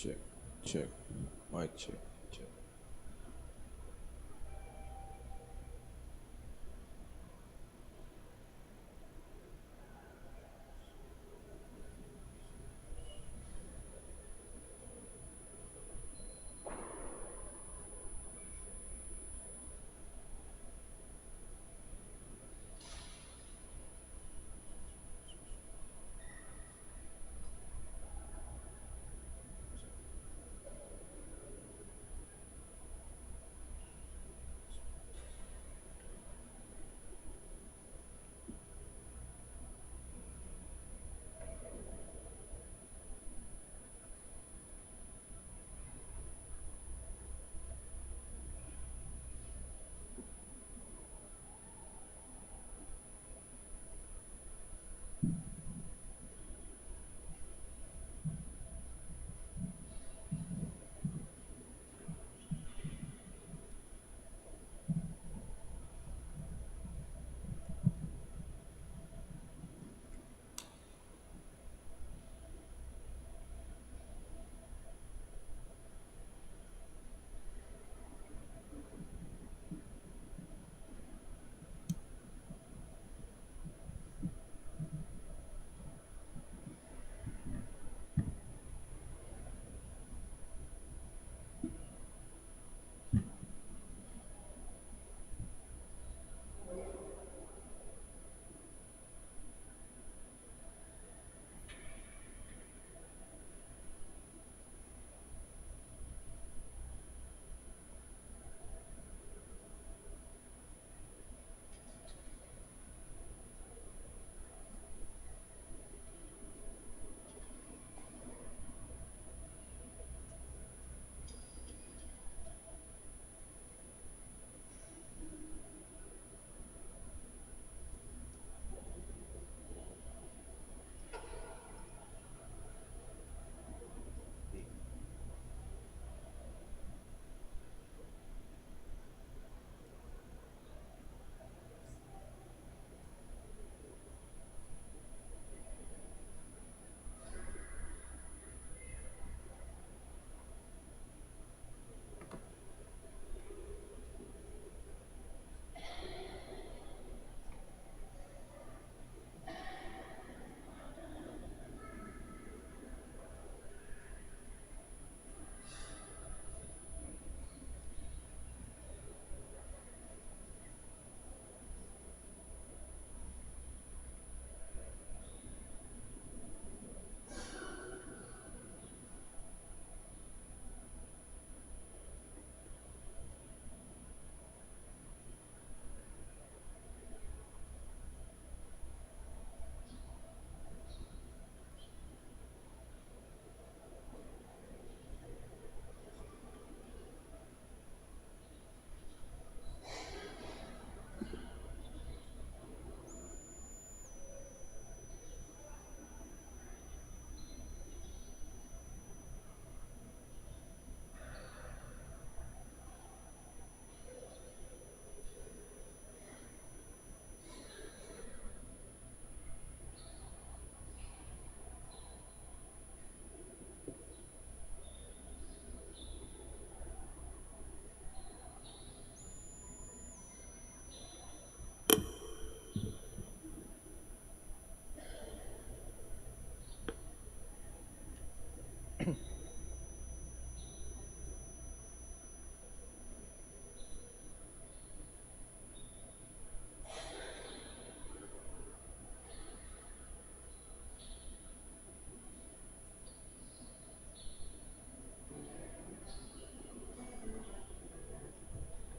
Check, check, mic check, check.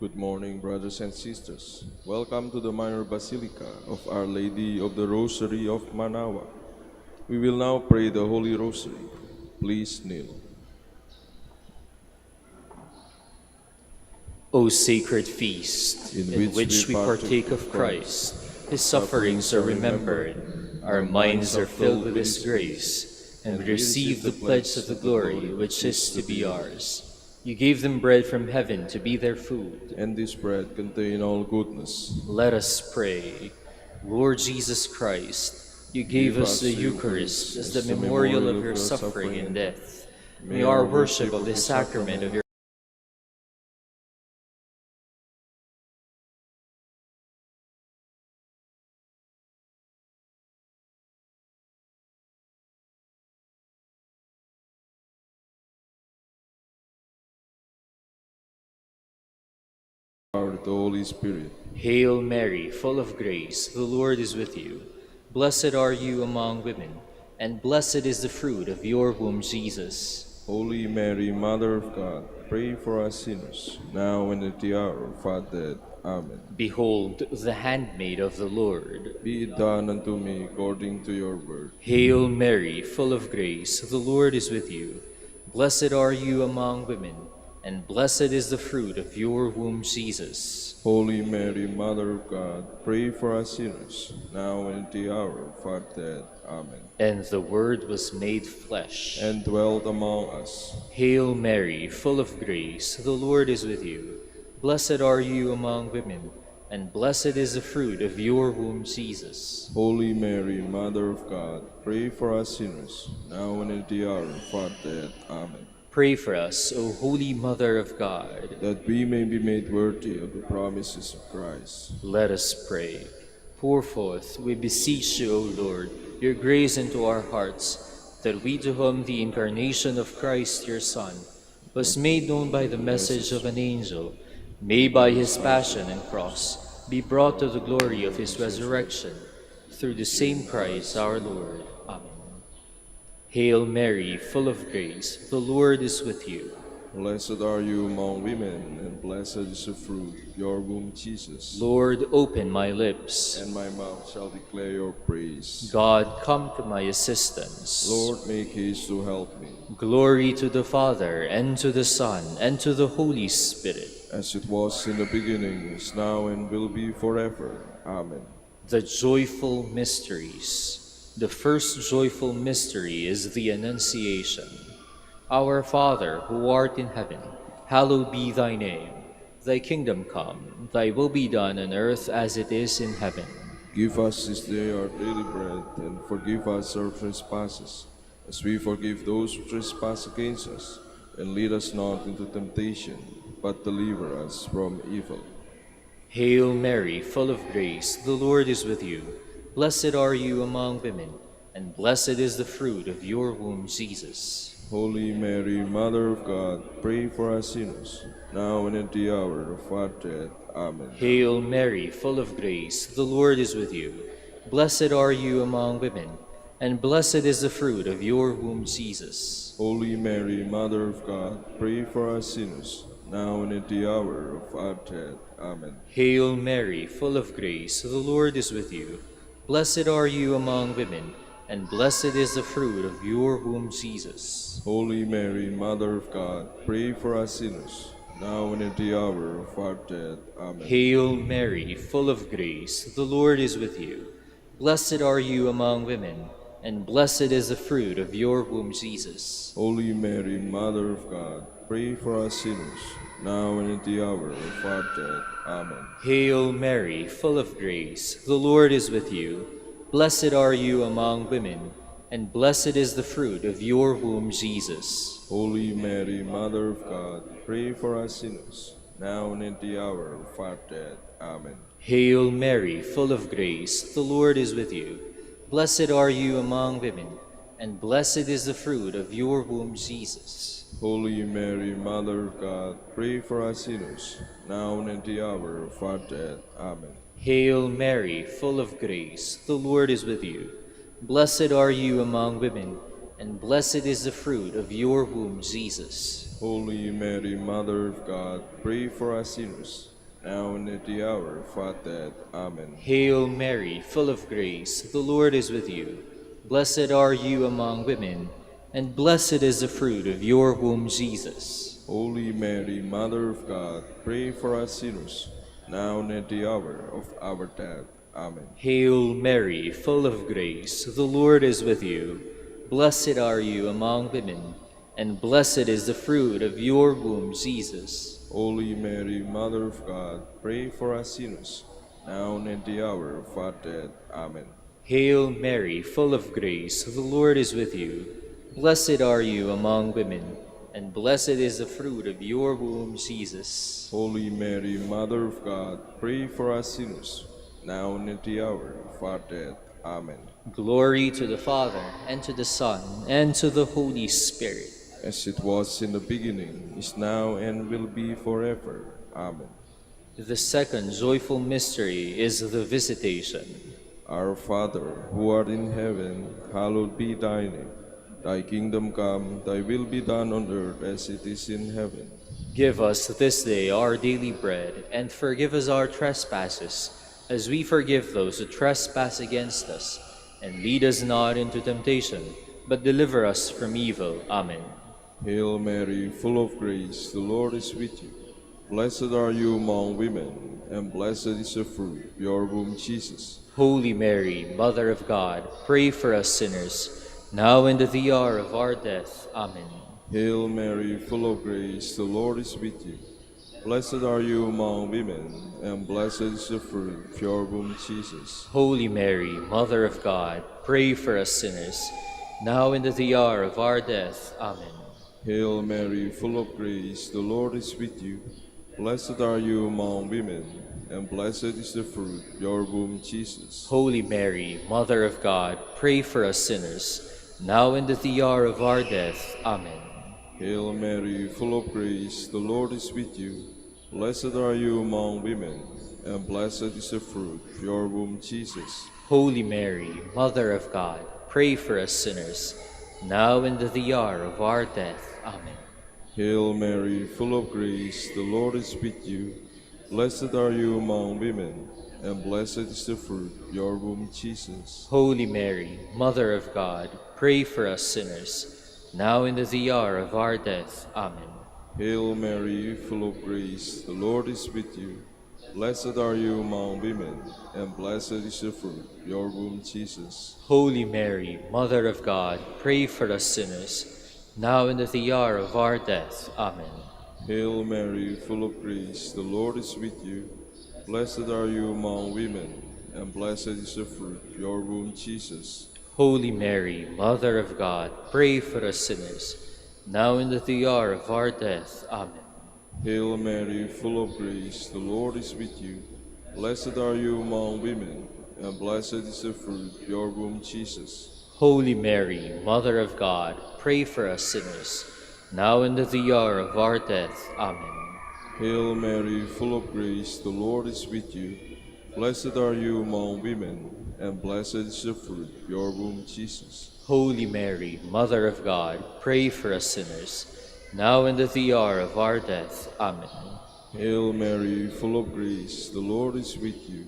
Good morning, brothers and sisters. Welcome to the Minor Basilica of Our Lady of the Rosary of Manaoag. We will now pray the Holy Rosary. Please kneel. O sacred feast, in which we partake of Christ, his sufferings are remembered, our minds are filled with his grace, and we receive the pledge of the glory which is to be ours. You gave them bread from heaven to be their food. And this bread contain all goodness. Let us pray. Lord Jesus Christ, you gave us the Eucharist as the memorial of your suffering and death. May our worship of this sacrament of your power of the Holy Spirit. Hail Mary, full of grace, the Lord is with you. Blessed are you among women, and blessed is the fruit of your womb, Jesus. Holy Mary, Mother of God, pray for us sinners, now and at the hour of our death. Amen. Behold, the handmaid of the Lord. Be it done unto me according to your word. Hail Mary, full of grace, the Lord is with you. Blessed are you among women, and blessed is the fruit of your womb, Jesus. Holy Mary, Mother of God, pray for us sinners, now and at the hour of our death. Amen. And the Word was made flesh, and dwelt among us. Hail Mary, full of grace, the Lord is with you. Blessed are you among women, and blessed is the fruit of your womb, Jesus. Holy Mary, Mother of God, pray for us sinners, now and at the hour of our death. Amen. Pray for us, O Holy Mother of God, that we may be made worthy of the promises of Christ. Let us pray. Pour forth, we beseech you, O Lord, your grace into our hearts, that we to whom the incarnation of Christ your Son was made known by the message of an angel, may by his passion and cross be brought to the glory of his resurrection, through the same Christ our Lord. Amen. Hail Mary, full of grace, the Lord is with you. Blessed are you among women, and blessed is the fruit of your womb, Jesus. Lord, open my lips, and my mouth shall declare your praise. God, come to my assistance. Lord, make haste to help me. Glory to the Father, and to the Son, and to the Holy Spirit. As it was in the beginning, is now, and will be forever. Amen. The joyful mysteries. The first joyful mystery is the Annunciation. Our Father, who art in heaven, hallowed be thy name. Thy kingdom come, thy will be done on earth as it is in heaven. Give us this day our daily bread, and forgive us our trespasses, as we forgive those who trespass against us. And lead us not into temptation, but deliver us from evil. Hail Mary, full of grace, the Lord is with you. Blessed are you among women, and blessed is the fruit of your womb, Jesus. Holy Mary, Mother of God, pray for us sinners, now and at the hour of our death. Amen. Hail Mary, full of grace, the Lord is with you. Blessed are you among women, and blessed is the fruit of your womb, Jesus. Holy Mary, Mother of God, pray for us sinners, now and at the hour of our death. Amen. Hail Mary, full of grace, the Lord is with you. Blessed are you among women, and blessed is the fruit of your womb, Jesus. Holy Mary, Mother of God, pray for us sinners, now and at the hour of our death. Amen. Hail Mary, full of grace, the Lord is with you. Blessed are you among women, and blessed is the fruit of your womb, Jesus. Holy Mary, Mother of God, pray for us sinners, now and at the hour of our death. Amen. Hail Mary, full of grace, the Lord is with you. Blessed are you among women, and blessed is the fruit of your womb, Jesus. Holy Mary, Mother of God, pray for us sinners, now and at the hour of our death. Amen. Hail Mary, full of grace, the Lord is with you. Blessed are you among women, and blessed is the fruit of your womb, Jesus. Holy Mary, Mother of God, pray for us sinners, now and at the hour of our death. Amen. Hail Mary, full of grace, the Lord is with you. Blessed are you among women, and blessed is the fruit of your womb, Jesus. Holy Mary, Mother of God, pray for us sinners, now and at the hour of our death. Amen. Hail Mary, full of grace, the Lord is with you. Blessed are you among women, and blessed is the fruit of your womb, Jesus. Holy Mary, Mother of God, pray for us sinners, now and at the hour of our death. Amen. Hail Mary, full of grace, the Lord is with you. Blessed are you among women, and blessed is the fruit of your womb, Jesus. Holy Mary, Mother of God, pray for us sinners, now and at the hour of our death. Amen. Hail Mary, full of grace, the Lord is with you. Blessed are you among women, and blessed is the fruit of your womb, Jesus. Holy Mary, Mother of God, pray for us sinners, now and at the hour of our death. Amen. Glory to the Father, and to the Son, and to the Holy Spirit. As it was in the beginning, is now, and will be forever. Amen. The second joyful mystery is the Visitation. Our Father, who art in heaven, hallowed be thy name. Thy kingdom come, thy will be done on earth as it is in heaven. Give us this day our daily bread, and forgive us our trespasses, as we forgive those who trespass against us. And lead us not into temptation, but deliver us from evil. Amen. Hail Mary, full of grace, the Lord is with you. Blessed are you among women, and blessed is the fruit of your womb, Jesus. Holy Mary, Mother of God, pray for us sinners, now and at the hour of our death. Amen. Hail Mary, full of grace, the Lord is with you. Blessed are you among women, and blessed is the fruit of your womb, Jesus. Holy Mary, Mother of God, pray for us sinners, now and at the hour of our death. Amen. Hail Mary, full of grace, the Lord is with you. Blessed are you among women, and blessed is the fruit of your womb, Jesus. Holy Mary, Mother of God, pray for us sinners, now and at the hour of our death. Amen. Hail Mary, full of grace, the Lord is with you. Blessed are you among women, and blessed is the fruit of your womb, Jesus. Holy Mary, Mother of God, pray for us sinners, now and at the hour of our death. Amen. Hail Mary, full of grace, the Lord is with you. Blessed are you among women, and blessed is the fruit of your womb, Jesus. Holy Mary, Mother of God, pray for us sinners, now and at the hour of our death. Amen. Hail Mary, full of grace, the Lord is with you. Blessed are you among women, and blessed is the fruit of your womb, Jesus. Holy Mary, Mother of God, pray for us sinners, now and at the hour of our death. Amen. Hail Mary, full of grace, the Lord is with you. Blessed are you among women, and blessed is the fruit of your womb, Jesus. Holy Mary, Mother of God, pray for us sinners, now and at the hour of our death. Amen. Hail Mary, full of grace, the Lord is with you. Blessed are you among women, and blessed is the fruit of your womb, Jesus. Holy Mary, Mother of God, pray for us sinners, now and at the hour of our death. Amen. Hail Mary, full of grace, the Lord is with you. Blessed are you among women, and blessed is the fruit of your womb, Jesus. Holy Mary, Mother of God, pray for us sinners, now and at the hour of our death. Amen. Hail Mary, full of grace, the Lord is with you.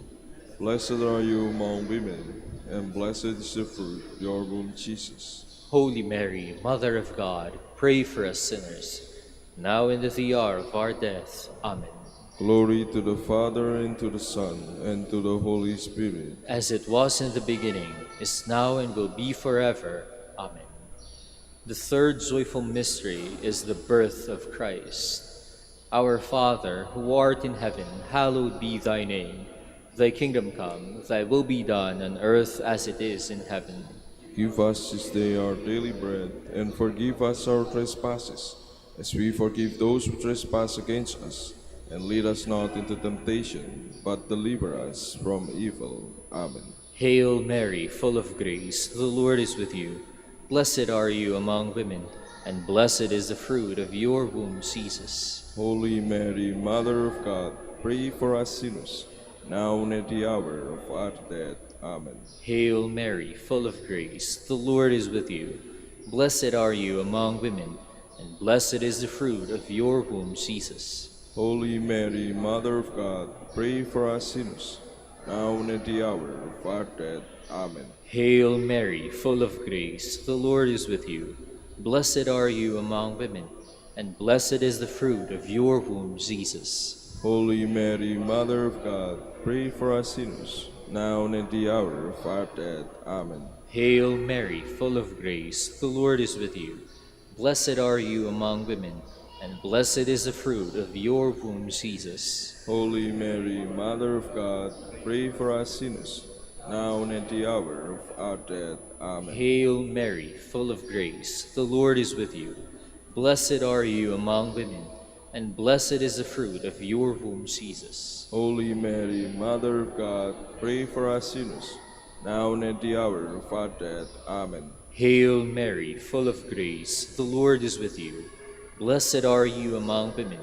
Blessed are you among women, and blessed is the fruit of your womb, Jesus. Holy Mary, Mother of God, pray for us sinners, now and at the hour of our death. Amen. Glory to the Father, and to the Son, and to the Holy Spirit. As it was in the beginning, is now, and will be forever. Amen. The third joyful mystery is the birth of Christ. Our Father, who art in heaven, hallowed be thy name. Thy kingdom come, thy will be done on earth as it is in heaven. Give us this day our daily bread, and forgive us our trespasses, as we forgive those who trespass against us. And lead us not into temptation, but deliver us from evil. Amen. Hail Mary, full of grace, the Lord is with you. Blessed are you among women, and blessed is the fruit of your womb, Jesus. Holy Mary, Mother of God, pray for us sinners, now and at the hour of our death. Amen. Hail Mary, full of grace, the Lord is with you. Blessed are you among women, and blessed is the fruit of your womb, Jesus. Holy Mary, Mother of God, pray for us sinners, now and at the hour of our death. Amen. Hail Mary, full of grace, the Lord is with you. Blessed are you among women, and blessed is the fruit of your womb, Jesus. Holy Mary, Mother of God, pray for us sinners, now and at the hour of our death. Amen. Hail Mary, full of grace, the Lord is with you. Blessed are you among women, and blessed is the fruit of your womb, Jesus. Holy Mary, Mother of God, pray for us sinners, now and at the hour of our death. Amen. Hail Mary, full of grace, the Lord is with you. Blessed are you among women, and blessed is the fruit of your womb, Jesus. Holy Mary, Mother of God, pray for us sinners, now and at the hour of our death. Amen. Hail Mary, full of grace, the Lord is with you. Blessed are you among women,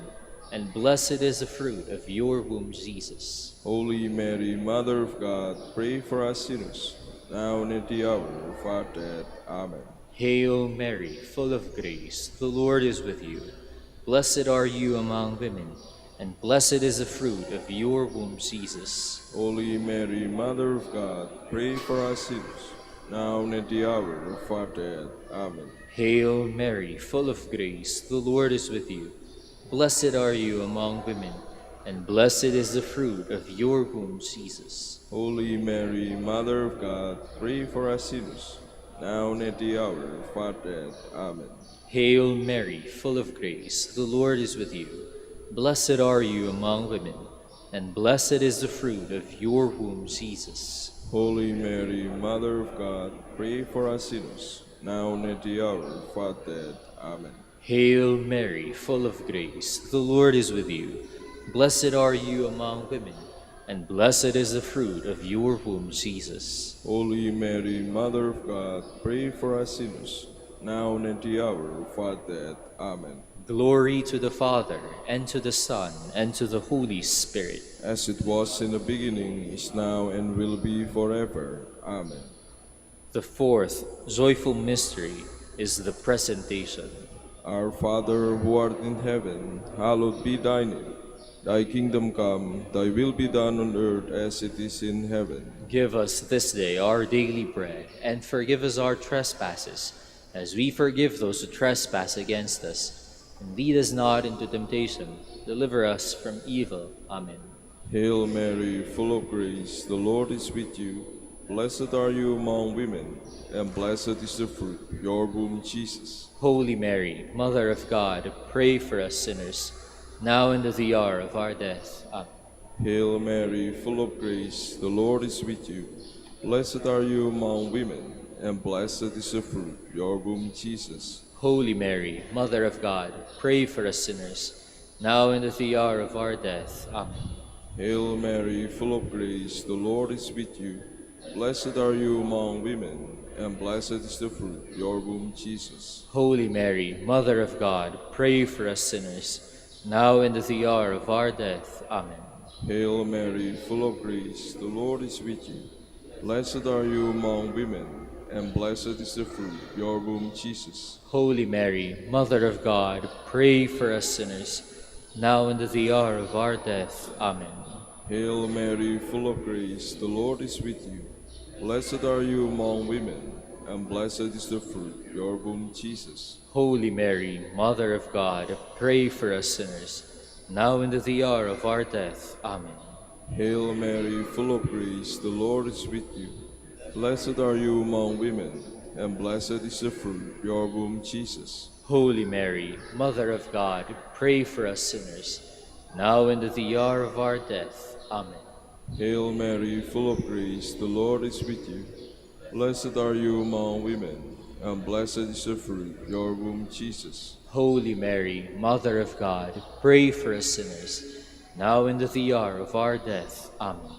and blessed is the fruit of your womb, Jesus. Holy Mary, Mother of God, pray for us sinners, now and at the hour of our death. Amen. Hail Mary, full of grace, the Lord is with you. Blessed are you among women, and blessed is the fruit of your womb, Jesus. Holy Mary, Mother of God, pray for us sinners, now and at the hour of our death. Amen. Hail Mary, full of grace, the Lord is with you. Blessed are you among women, and blessed is the fruit of your womb, Jesus. Holy Mary, Mother of God, pray for us sinners, now and at the hour of our death. Amen. Hail Mary, full of grace, the Lord is with you. Blessed are you among women, and blessed is the fruit of your womb, Jesus. Holy Mary, Mother of God, pray for us sinners, now and at the hour of our death. Amen. Hail Mary, full of grace, the Lord is with you. Blessed are you among women, and blessed is the fruit of your womb, Jesus. Holy Mary, Mother of God, pray for us sinners, now and at the hour of our death. Amen. Glory to the Father, and to the Son, and to the Holy Spirit. As it was in the beginning, is now, and will be forever. Amen. The fourth joyful mystery is the presentation. Our Father, who art in heaven, hallowed be thy name. Thy kingdom come, thy will be done on earth as it is in heaven. Give us this day our daily bread, and forgive us our trespasses, as we forgive those who trespass against us. And lead us not into temptation, deliver us from evil. Amen. Hail Mary, full of grace, the Lord is with you. Blessed are you among women, and blessed is the fruit of your womb, Jesus. Holy Mary, Mother of God, pray for us sinners, now and at the hour of our death. Amen. Hail Mary, full of grace, the Lord is with you. Blessed are you among women, and blessed is the fruit of your womb, Jesus. Holy Mary, Mother of God, pray for us sinners, now and at the hour of our death. Amen. Hail Mary, full of grace, the Lord is with you. Blessed are you among women, and blessed is the fruit of your womb, Jesus. Holy Mary, Mother of God, pray for us sinners, now and at the hour of our death. Amen. Hail Mary, full of grace, the Lord is with you. Blessed are you among women, and blessed is the fruit of your womb, Jesus. Holy Mary, Mother of God, pray for us sinners, now and at the hour of our death. Amen. Hail Mary, full of grace, the Lord is with you. Blessed are you among women, and blessed is the fruit of your womb, Jesus. Holy Mary, Mother of God, pray for us sinners, now and at the hour of our death. Amen. Hail Mary, full of grace, the Lord is with you. Blessed are you among women, and blessed is the fruit of your womb, Jesus. Holy Mary, Mother of God, pray for us sinners, now and at the hour of our death. Amen. Hail Mary, full of grace, the Lord is with you. Blessed are you among women, and blessed is the fruit of your womb, Jesus. Holy Mary, Mother of God, pray for us sinners, now and at the hour of our death. Amen.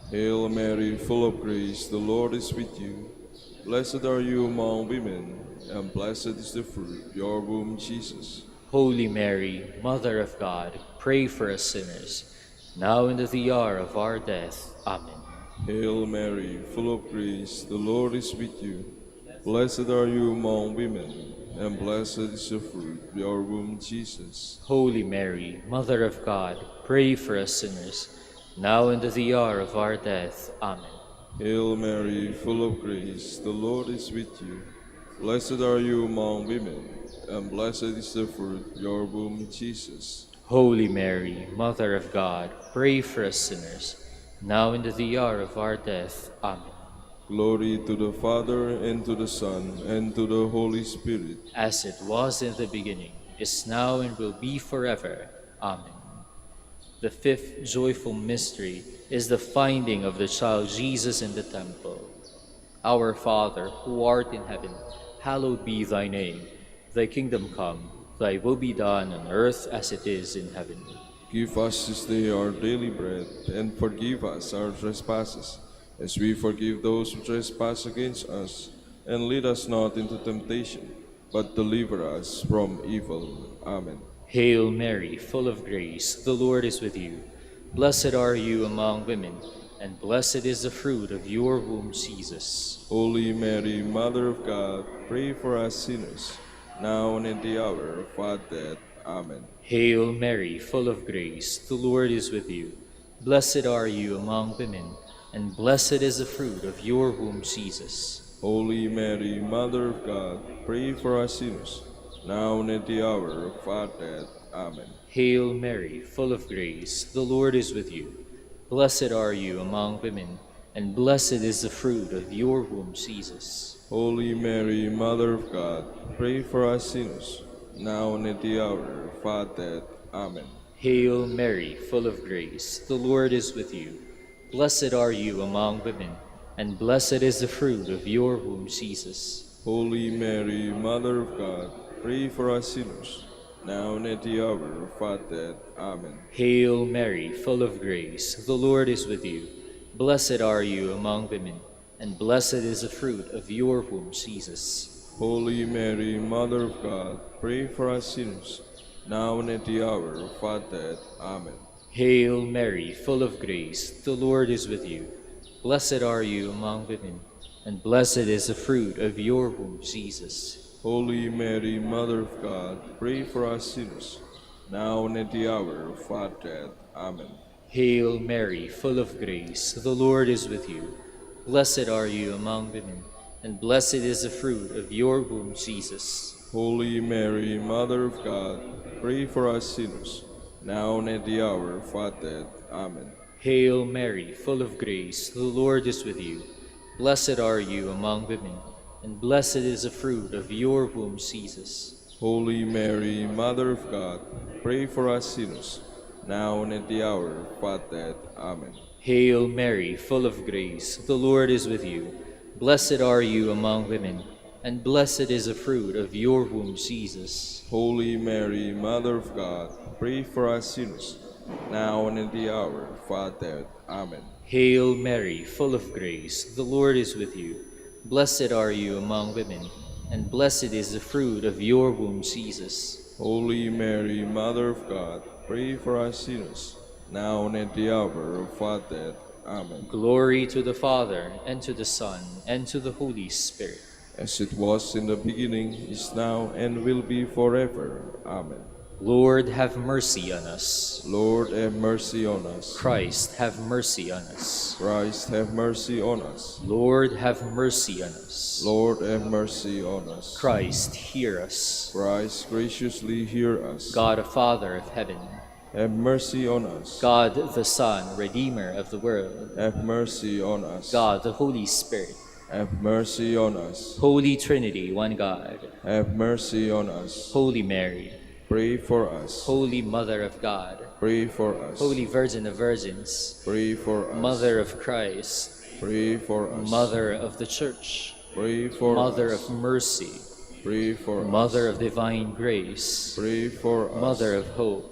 Hail Mary, full of grace, the Lord is with you. Blessed are you among women, and blessed is the fruit of your womb, Jesus. Holy Mary, Mother of God, pray for us sinners, now and at the hour of our death. Amen. Hail Mary, full of grace, the Lord is with you. Blessed are you among women, and blessed is the fruit of your womb, Jesus. Holy Mary, Mother of God, pray for us sinners, now and at the hour of our death. Amen. Hail Mary, full of grace, the Lord is with you. Blessed are you among women, and blessed is the fruit of your womb, Jesus. Holy Mary, Mother of God, pray for us sinners, now and at the hour of our death. Amen. Glory to the Father, and to the Son, and to the Holy Spirit. As it was in the beginning, is now, and will be forever. Amen. The fifth joyful mystery is the finding of the child Jesus in the temple. Our Father, who art in heaven, hallowed be thy name. Thy kingdom come, thy will be done on earth as it is in heaven. Give us this day our daily bread, and forgive us our trespasses, as we forgive those who trespass against us. And lead us not into temptation, but deliver us from evil. Amen. Hail Mary, full of grace, the Lord is with you. Blessed are you among women, and blessed is the fruit of your womb, Jesus. Holy Mary, Mother of God, pray for us sinners, now and at the hour of our death. Amen. Hail Mary, full of grace, the Lord is with you. Blessed are you among women, and blessed is the fruit of your womb, Jesus. Holy Mary, Mother of God, pray for us sinners, now and at the hour of our death. Amen. Hail Mary, full of grace, the Lord is with you. Blessed are you among women, and blessed is the fruit of your womb, Jesus. Holy Mary, Mother of God, pray for us sinners, now and at the hour of our death. Amen. Hail Mary, full of grace, the Lord is with you. Blessed are you among women, and blessed is the fruit of your womb, Jesus. Holy Mary, Mother of God, pray for us sinners, now and at the hour of our death. Amen. Hail Mary, full of grace, the Lord is with you. Blessed are you among women, and blessed is the fruit of your womb, Jesus. Holy Mary, Mother of God, pray for us sinners, now and at the hour of our death. Amen. Hail Mary, full of grace, the Lord is with you. Blessed are you among women, and blessed is the fruit of your womb, Jesus. Holy Mary, Mother of God, pray for us sinners, now and at the hour of our death. Amen. Hail Mary, full of grace, the Lord is with you. Blessed are you among women, and blessed is the fruit of your womb, Jesus. Holy Mary, Mother of God, pray for us sinners, now and at the hour of our death. Amen. Hail Mary, full of grace, the Lord is with you. Blessed are you among women, and blessed is the fruit of your womb, Jesus. Holy Mary, Mother of God, pray for us sinners, now and at the hour of our death. Amen. Hail Mary, full of grace, the Lord is with you. Blessed are you among women, and blessed is the fruit of your womb, Jesus. Holy Mary, Mother of God, pray for us sinners, now and at the hour of our death. Amen. Hail Mary, full of grace, the Lord is with you. Blessed are you among women, and blessed is the fruit of your womb, Jesus. Holy Mary, Mother of God, pray for us sinners, now and at the hour of our death. Amen. Glory to the Father, and to the Son, and to the Holy Spirit. As it was in the beginning, is now, and will be forever. Amen. Lord, have mercy on us. Lord, have mercy on us. Christ, have mercy on us. Christ, have mercy on us. Lord, have mercy on us. Lord, have mercy on us. Christ, hear us. Christ, graciously hear us. God, Father of heaven, have mercy on us. God, the Son, Redeemer of the world, have mercy on us. God, the Holy Spirit, have mercy on us. Holy Trinity, one God, have mercy on us. Holy Mary, pray for us. Holy Mother of God, pray for us. Holy Virgin of Virgins, pray for us. Mother of Christ, pray for us. Mother of the Church, pray for Mother us. of mercy, pray for Mother us. of divine grace, pray for us. Mother of hope,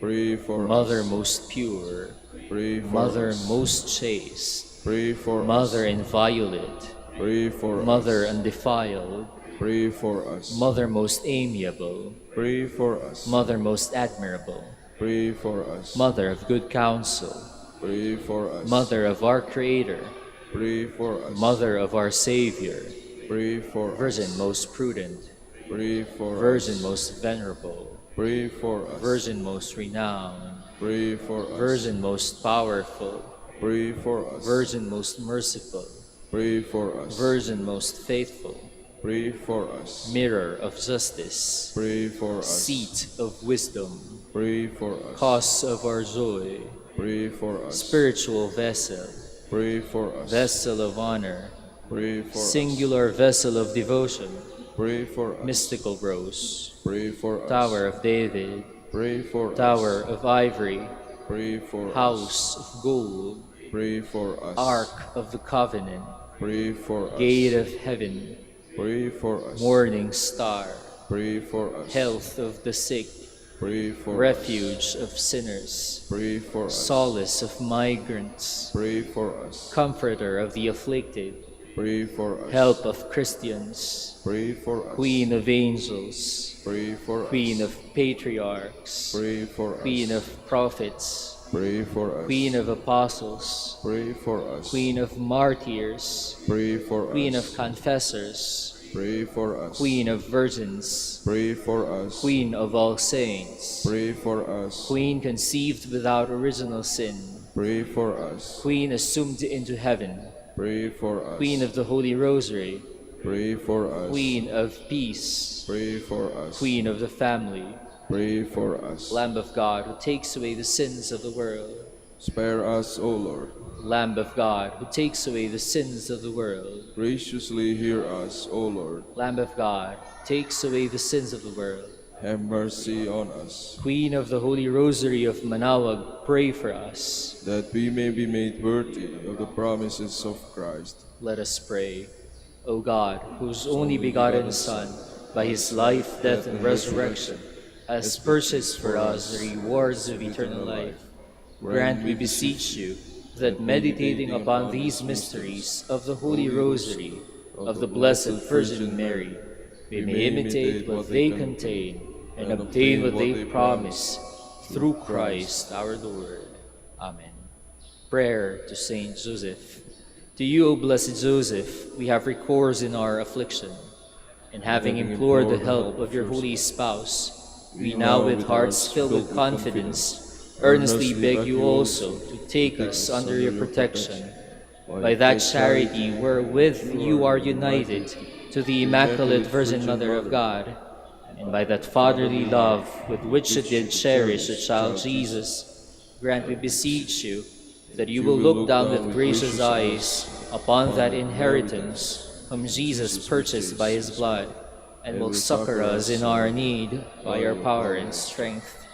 pray for Mother us. most pure, pray for Mother us. most chaste, pray for Mother us. inviolate, pray for Mother us. undefiled, pray for us. Mother most amiable, pray for us. Mother most admirable, pray for us. Mother of good counsel, pray for us. Mother of our Creator, pray for us. Mother of our Savior, pray for Virgin us. most prudent, pray for Virgin us. most venerable, pray for us. Virgin most renowned, pray for us. Virgin most powerful, pray for us. Virgin most merciful, pray for us. Virgin most faithful, pray for us. Mirror of justice, pray for us. Seat of wisdom, pray for us. Cause of our joy, pray for us. Spiritual vessel, pray for us. Vessel of honor, pray for Singular vessel of devotion, us. pray for us. Mystical rose, pray for us. Tower of David, pray for Tower us. of ivory, Pray for us. House of gold, Pray for us. Ark of the covenant, Pray for us. Gate of heaven, Pray for us. Morning star, Pray for us. Health of the sick, Pray for Refuge us. of sinners, Pray for us. Solace of migrants, Pray for us. Comforter of the afflicted, Pray for us. Help of Christians, Pray for us. Queen of angels, Pray for Queen us. of patriarchs, Pray for us. Queen of prophets, Pray for us. Queen of apostles, Pray for us. Queen of martyrs, Pray for us. Queen of confessors, Pray for us. Queen of virgins, Pray for us. Queen of all saints, Pray for us. Queen conceived without original sin, Pray for us. Queen assumed into heaven, Pray for us. Queen of the Holy Rosary, Pray for us. Queen of peace, Pray for us. Queen of the family, Pray for us. Lamb of God who takes away the sins of the world, Spare us, O Lord. Lamb of God who takes away the sins of the world, Graciously hear us, O Lord. Lamb of God takes away the sins of the world. Have mercy on us, Queen of the Holy Rosary of Manaoag, pray for us. that we may be made worthy of the promises of Christ. Let us pray. O God, whose only begotten Son, by his life, death, and resurrection, has purchased for us the rewards of eternal life, grant, we beseech you, that meditating upon these mysteries of the Holy Rosary of the Blessed Virgin Mary, we may imitate what they contain and obtain what they promise, through Christ our Lord. Amen. Prayer to Saint Joseph. To you, O blessed Joseph, we have recourse in our affliction, and having implored the help of your holy spouse, we now, with hearts filled with confidence, earnestly beg you also to take us under your protection, by that charity wherewith you are united to the Immaculate Virgin Mother of God, and by that fatherly love with which you did cherish the child Jesus, grant, we beseech you, that you will look down with gracious eyes upon that inheritance whom Jesus purchased by his blood, and will succor us in our need by your power and strength.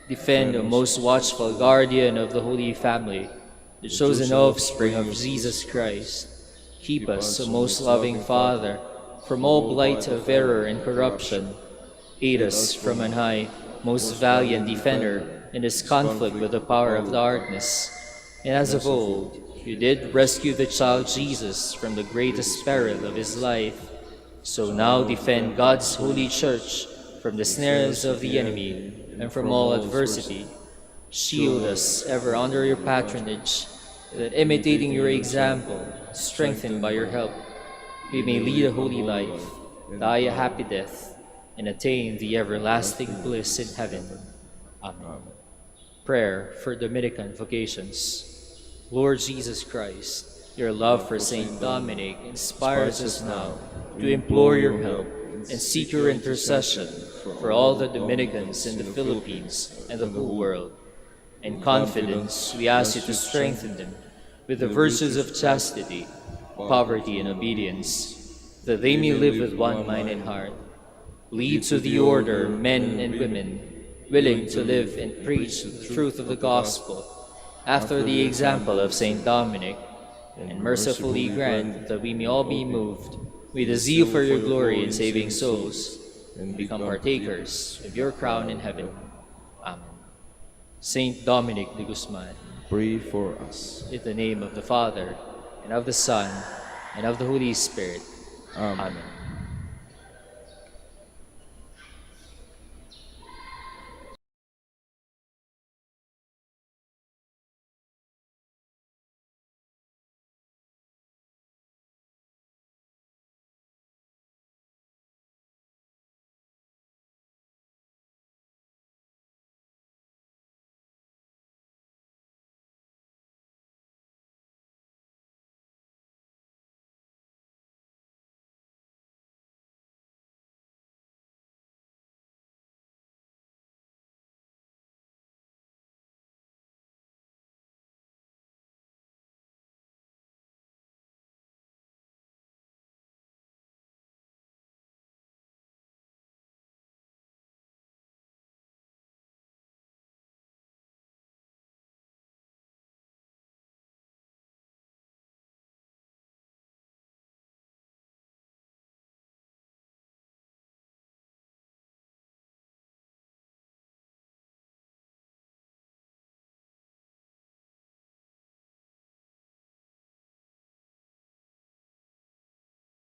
Defend, O most watchful guardian of the Holy Family, the chosen offspring of Jesus Christ. Keep us, O most loving Father, from all blight of error and corruption. Aid us from on high, most valiant defender, in this conflict with the power of darkness. And as of old, you did rescue the child Jesus from the greatest peril of his life, so now defend God's holy church from the snares of the enemy and from all adversity. Shield us ever under your patronage, that imitating your example, strengthened by your help, we may lead a holy life, die a happy death, and attain the everlasting bliss in heaven. Amen. Prayer for Dominican vocations. Lord Jesus Christ, your love for Saint Dominic inspires us now to implore your help and seek your intercession for all the Dominicans in the Philippines and the whole world. In confidence, we ask you to strengthen them with the virtues of chastity, poverty, and obedience, that they may live with one mind and heart. Lead to the order men and women, willing to live and preach the truth of the gospel, after the example of Saint Dominic, and mercifully grant that we may all be moved with a zeal for your glory in saving souls, and become partakers of your crown in heaven. Amen. Saint Dominic de Guzman, Pray for us. in the name of the Father, and of the Son, and of the Holy Spirit. Amen. Amen.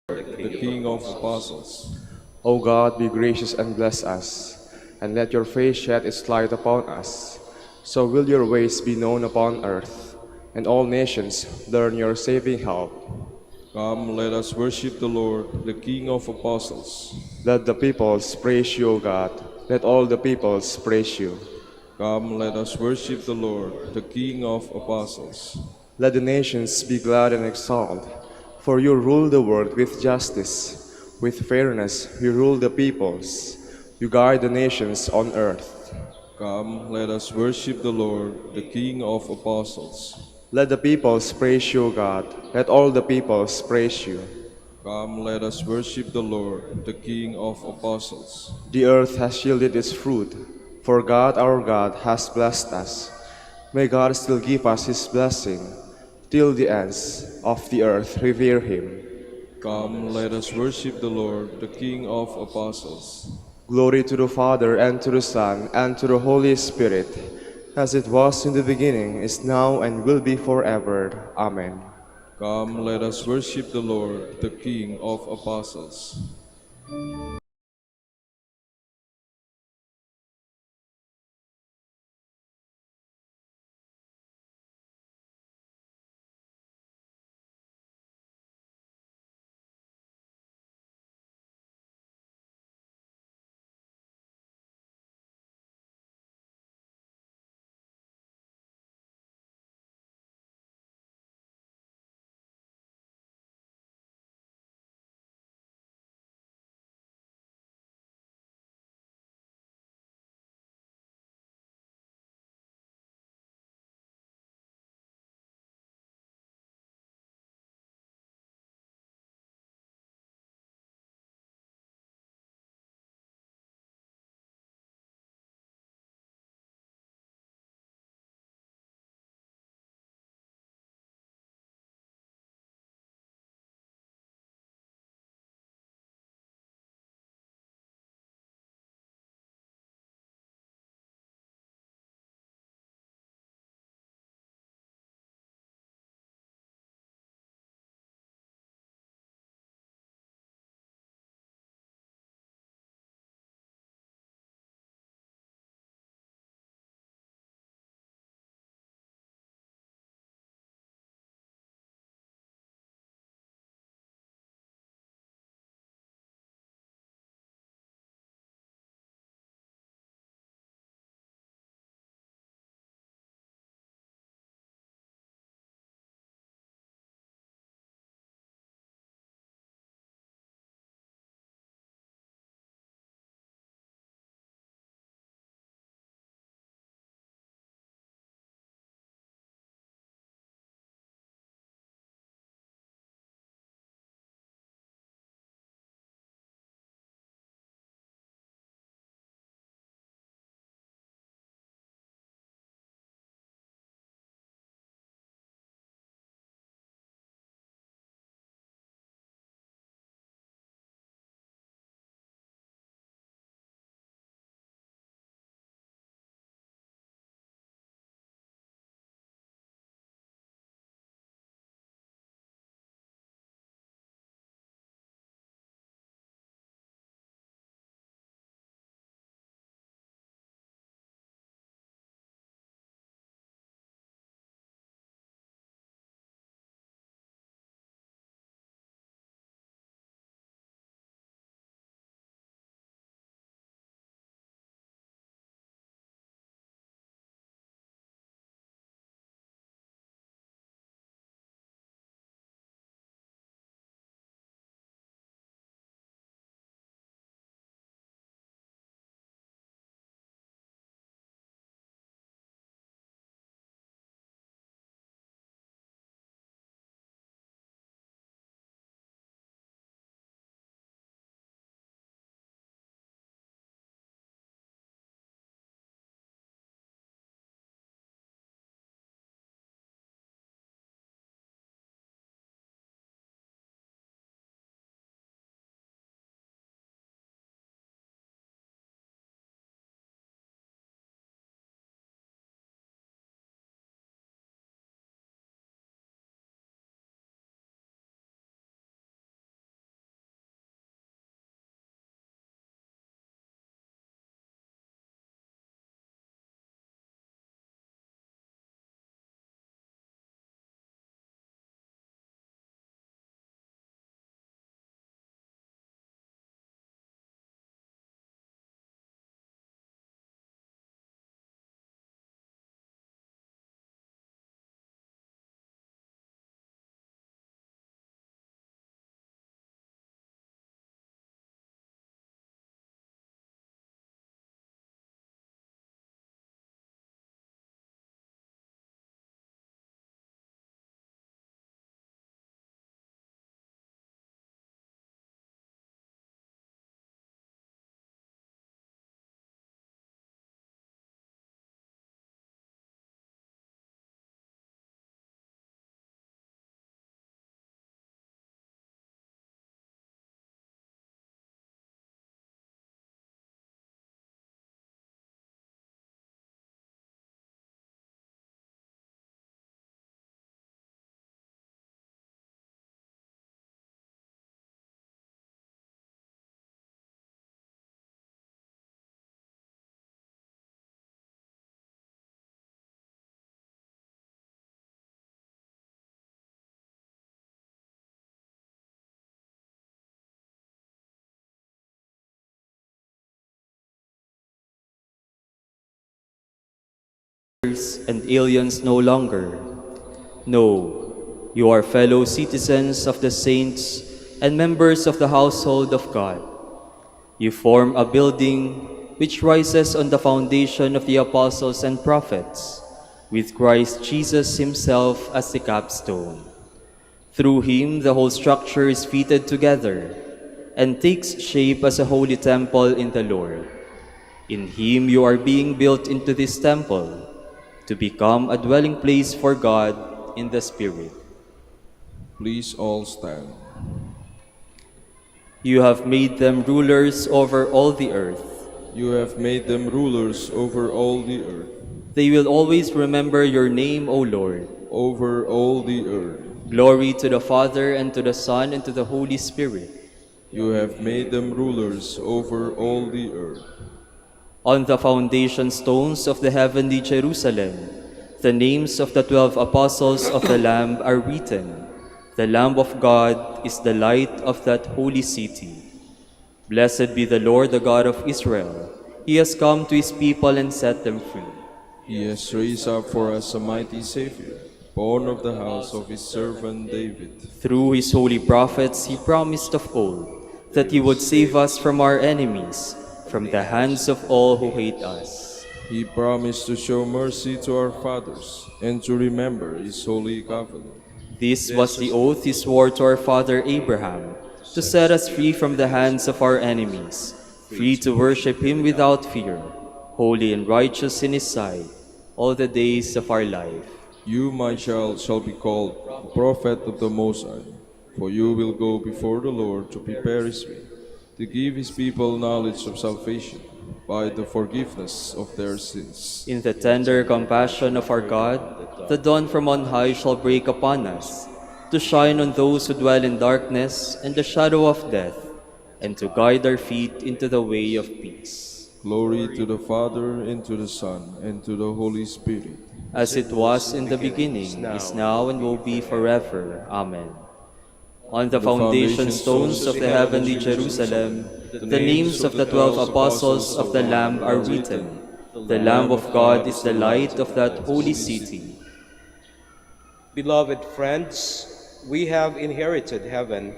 the King of apostles. O God, be gracious and bless us, and let your face shed its light upon us. So will your ways be known upon earth, and all nations learn your saving help. Come, let us worship the Lord, the King of apostles. Let the peoples praise you, O God. Let all the peoples praise you. Come, let us worship the Lord, the King of apostles. Let the nations be glad and exult, for you rule the world with justice. With fairness you rule the peoples. You guide the nations on earth. Come, let us worship the Lord, the King of apostles. Let the peoples praise you, O God. Let all the peoples praise you. Come, let us worship the Lord, the King of apostles. The earth has yielded its fruit, for God our God has blessed us. May God still give us his blessing, till the ends of the earth revere him. Come, let us worship the Lord, the King of apostles. Glory to the Father, and to the Son, and to the Holy Spirit, as it was in the beginning, is now, and will be forever. Amen. Come, let us worship the Lord, the King of apostles. strangers and aliens no longer. No, you are fellow citizens of the saints and members of the household of God. You form a building which rises on the foundation of the apostles and prophets, with Christ Jesus himself as the capstone. Through him, the whole structure is fitted together and takes shape as a holy temple in the Lord. In him you are being built into this temple to become a dwelling place for God in the Spirit. Please all stand. You have made them rulers over all the earth. You have made them rulers over all the earth. They will always remember your name, O Lord. Over all the earth. Glory to the Father, and to the Son, and to the Holy Spirit. You have made them rulers over all the earth. On the foundation stones of the heavenly Jerusalem, the names of the 12 apostles of the Lamb are written. The Lamb of God is the light of that holy city. Blessed be the Lord, the God of Israel. He has come to his people and set them free. He has raised up for us a mighty Savior, born of the house of his servant David. Through his holy prophets he promised of old that he would save us from our enemies, from the hands of all who hate us. He promised to show mercy to our fathers and to remember his holy covenant. This was the oath he swore to our father Abraham, to set us free from the hands of our enemies, free to worship him without fear, holy and righteous in his sight, all the days of our life. You, my child, shall be called the prophet of the Most High, for you will go before the Lord to prepare his way, to give his people knowledge of salvation by the forgiveness of their sins. In the tender compassion of our God, the dawn from on high shall break upon us, to shine on those who dwell in darkness and the shadow of death, and to guide our feet into the way of peace. Glory to the Father, and to the Son, and to the Holy Spirit. As it was in the beginning, is now, and will be forever. Amen. On the foundation stones of the heavenly Jerusalem, the names of the 12 apostles of the Lamb are written. The Lamb of God is the light of that holy city. Beloved friends, we have inherited heaven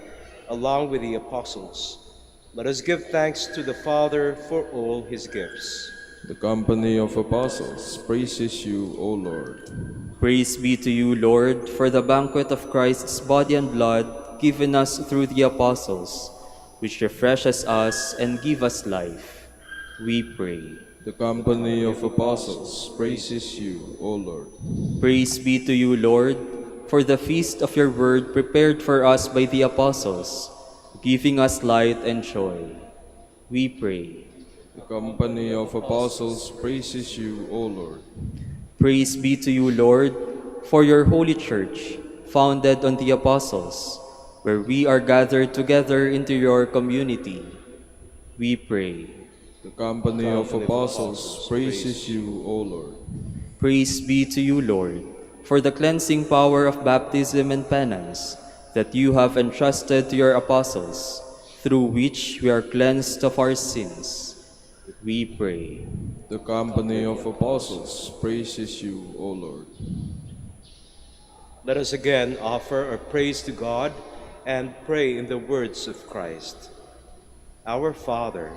along with the apostles. Let us give thanks to the Father for all his gifts. The company of apostles praises you, O Lord. Praise be to you, Lord, for the banquet of Christ's body and blood given us through the apostles, which refreshes us and give us life. We pray. The company of apostles praises you, O Lord. Praise be to you, Lord, for the feast of your word prepared for us by the apostles, giving us light and joy. We pray. The company of apostles praises you, O Lord. Praise be to you, Lord, for your holy church, founded on the apostles, where we are gathered together into your community. We pray. The company of apostles praises you, O Lord. Praise be to you, Lord, for the cleansing power of baptism and penance that you have entrusted to your apostles, through which we are cleansed of our sins. We pray. The company of apostles praises you, O Lord. Let us again offer our praise to God and pray in the words of Christ. Our Father,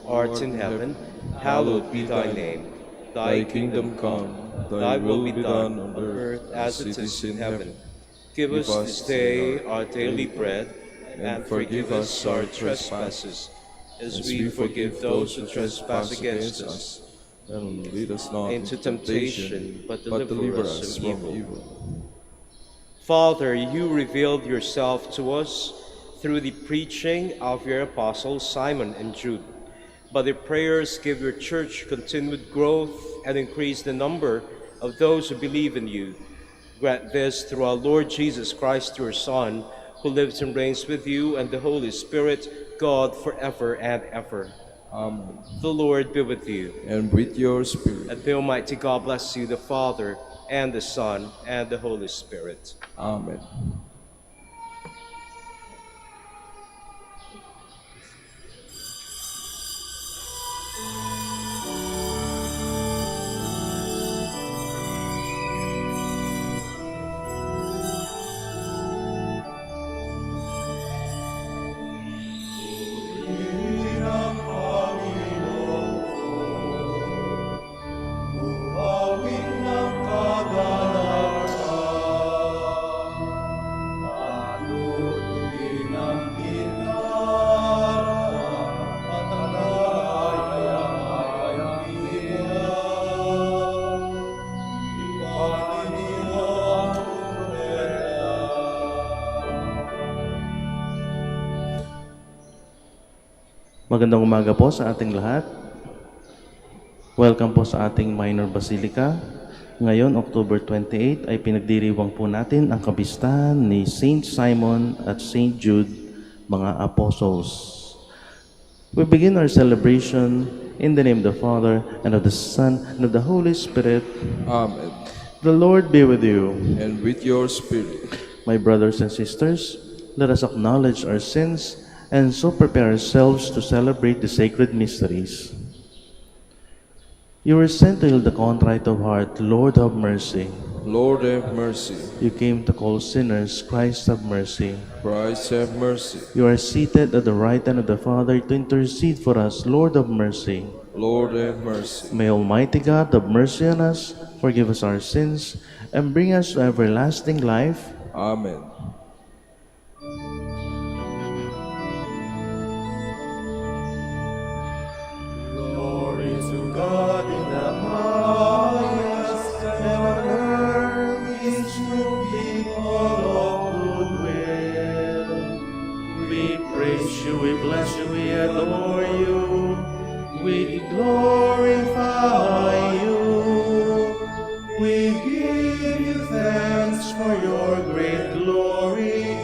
who art in heaven, hallowed be thy name. Thy kingdom come, thy will be done on earth as it is in heaven. Give us this day our daily bread, and forgive us our trespasses, as we forgive those who trespass against us. And lead us not into temptation, but deliver deliver us from evil. Father, you revealed yourself to us through the preaching of your apostles Simon and Jude. By their prayers, give your church continued growth and increase the number of those who believe in you. Grant this through our Lord Jesus Christ, your Son, who lives and reigns with you and the Holy Spirit, God, forever and ever. Amen. The Lord be with you. And with your spirit. And the Almighty God bless you, the Father, and the Son, and the Holy Spirit. Amen. Magandang umaga po sa ating lahat. Welcome po sa ating minor basilica. Ngayon, October 28, ay pinagdiriwang po natin ang kapistahan ni Saint Simon at Saint Jude, mga apostles. We begin our celebration in the name of the Father, and of the Son, and of the Holy Spirit. Amen. The Lord be with you. And with your spirit. My brothers and sisters, let us acknowledge our sins and so prepare ourselves to celebrate the sacred mysteries. You were sent to heal the contrite of heart. Lord, have mercy. Lord, have mercy. You came to call sinners. Christ, have mercy. Christ, have mercy. You are seated at the right hand of the Father to intercede for us. Lord, have mercy. Lord, have mercy. May Almighty God have mercy on us, forgive us our sins, and bring us to everlasting life. Amen. Glory to God in the highest, and on earth peace to people of good will. We praise you, we bless you, we adore you, we glorify you. We give you thanks for your great glory,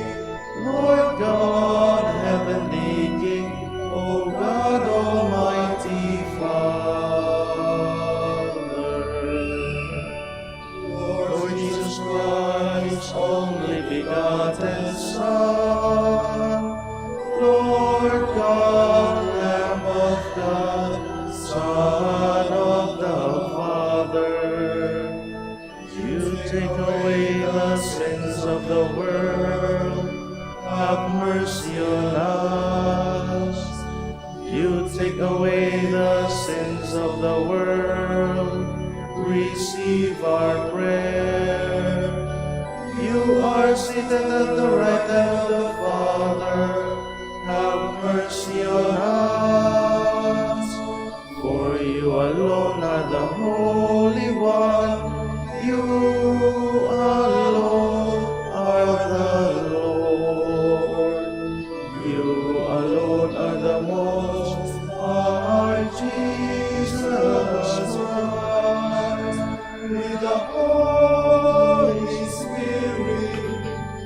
Lord God, heavenly King, O God, Almighty Father. Lord Jesus Christ, only begotten Son, Lord God, Lamb of God, Son of the Father, you take away the sins of the world, have mercy on us. You take away the sins of the world, receive our prayer. You are seated at the right hand of the Father, have mercy on us. For you alone are the Holy One, you alone are the Lord. You alone are the Most High Jesus Christ, with the Holy Spirit,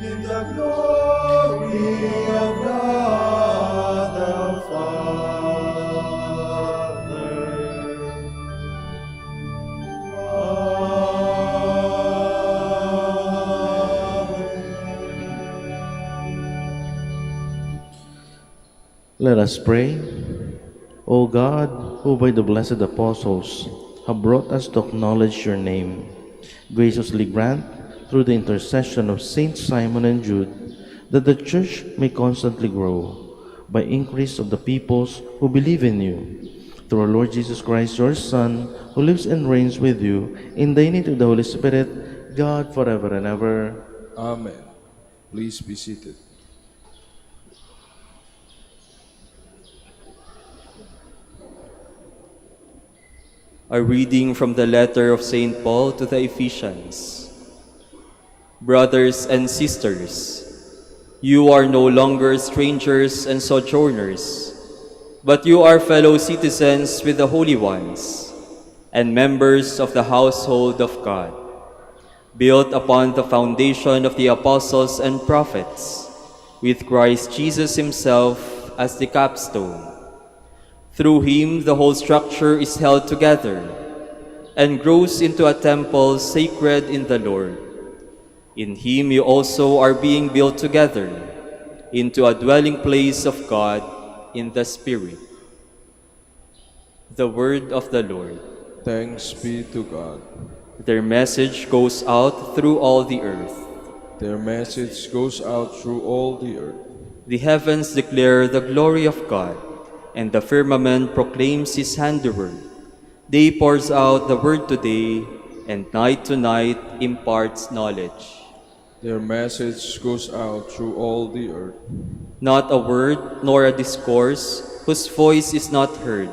in the glory of God the Father. Let us pray. O God, who by the blessed apostles have brought us to acknowledge your name, graciously grant, through the intercession of Saints Simon and Jude, that the Church may constantly grow by increase of the peoples who believe in you. Through our Lord Jesus Christ, your Son, who lives and reigns with you in the unity of the Holy Spirit, God, forever and ever. Amen. Please be seated. A reading from the letter of St. Paul to the Ephesians. Brothers and sisters, you are no longer strangers and sojourners, but you are fellow citizens with the holy ones and members of the household of God, built upon the foundation of the apostles and prophets, with Christ Jesus himself as the capstone. Through him, the whole structure is held together and grows into a temple sacred in the Lord. In him you also are being built together into a dwelling place of God in the Spirit. The word of the Lord. Thanks be to God. Their message goes out through all the earth. Their message goes out through all the earth. The heavens declare the glory of God, and the firmament proclaims his handiwork. Day pours out the word to day, and night to night imparts knowledge. Their message goes out through all the earth. Not a word nor a discourse whose voice is not heard.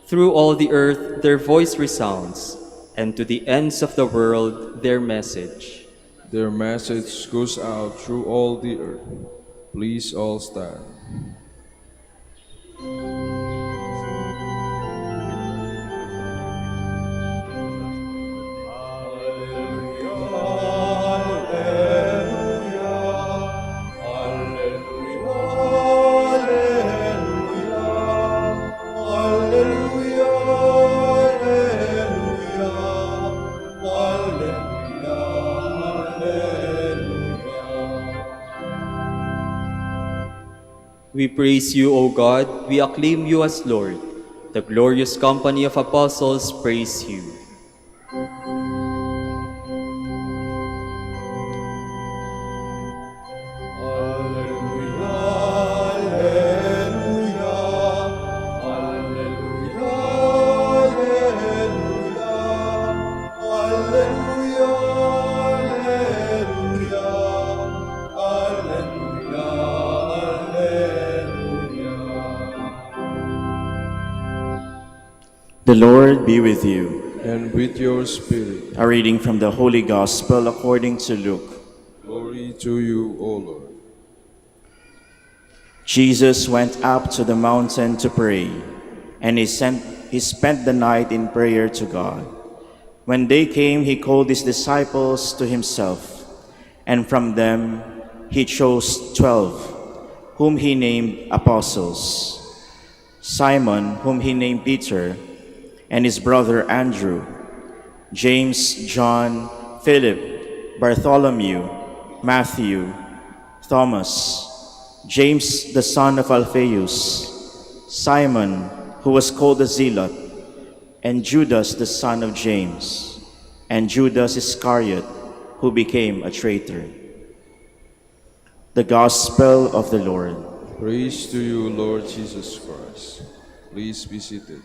Through all the earth their voice resounds, and to the ends of the world their message. Their message goes out through all the earth. Please all stand. We praise you, O God. We acclaim you as Lord. The glorious company of apostles praise you. The Lord be with you. And with your spirit. A reading from the Holy Gospel according to Luke. Glory to you, O Lord. Jesus went up to the mountain to pray, and he spent the night in prayer to God. When day came, he called his disciples to himself, and from them he chose 12, whom he named apostles: Simon, whom he named Peter, and his brother Andrew, James, John, Philip, Bartholomew, Matthew, Thomas, James the son of Alphaeus, Simon, who was called the Zealot, and Judas the son of James, and Judas Iscariot, who became a traitor. The Gospel of the Lord. Praise to you, Lord Jesus Christ. Please be seated.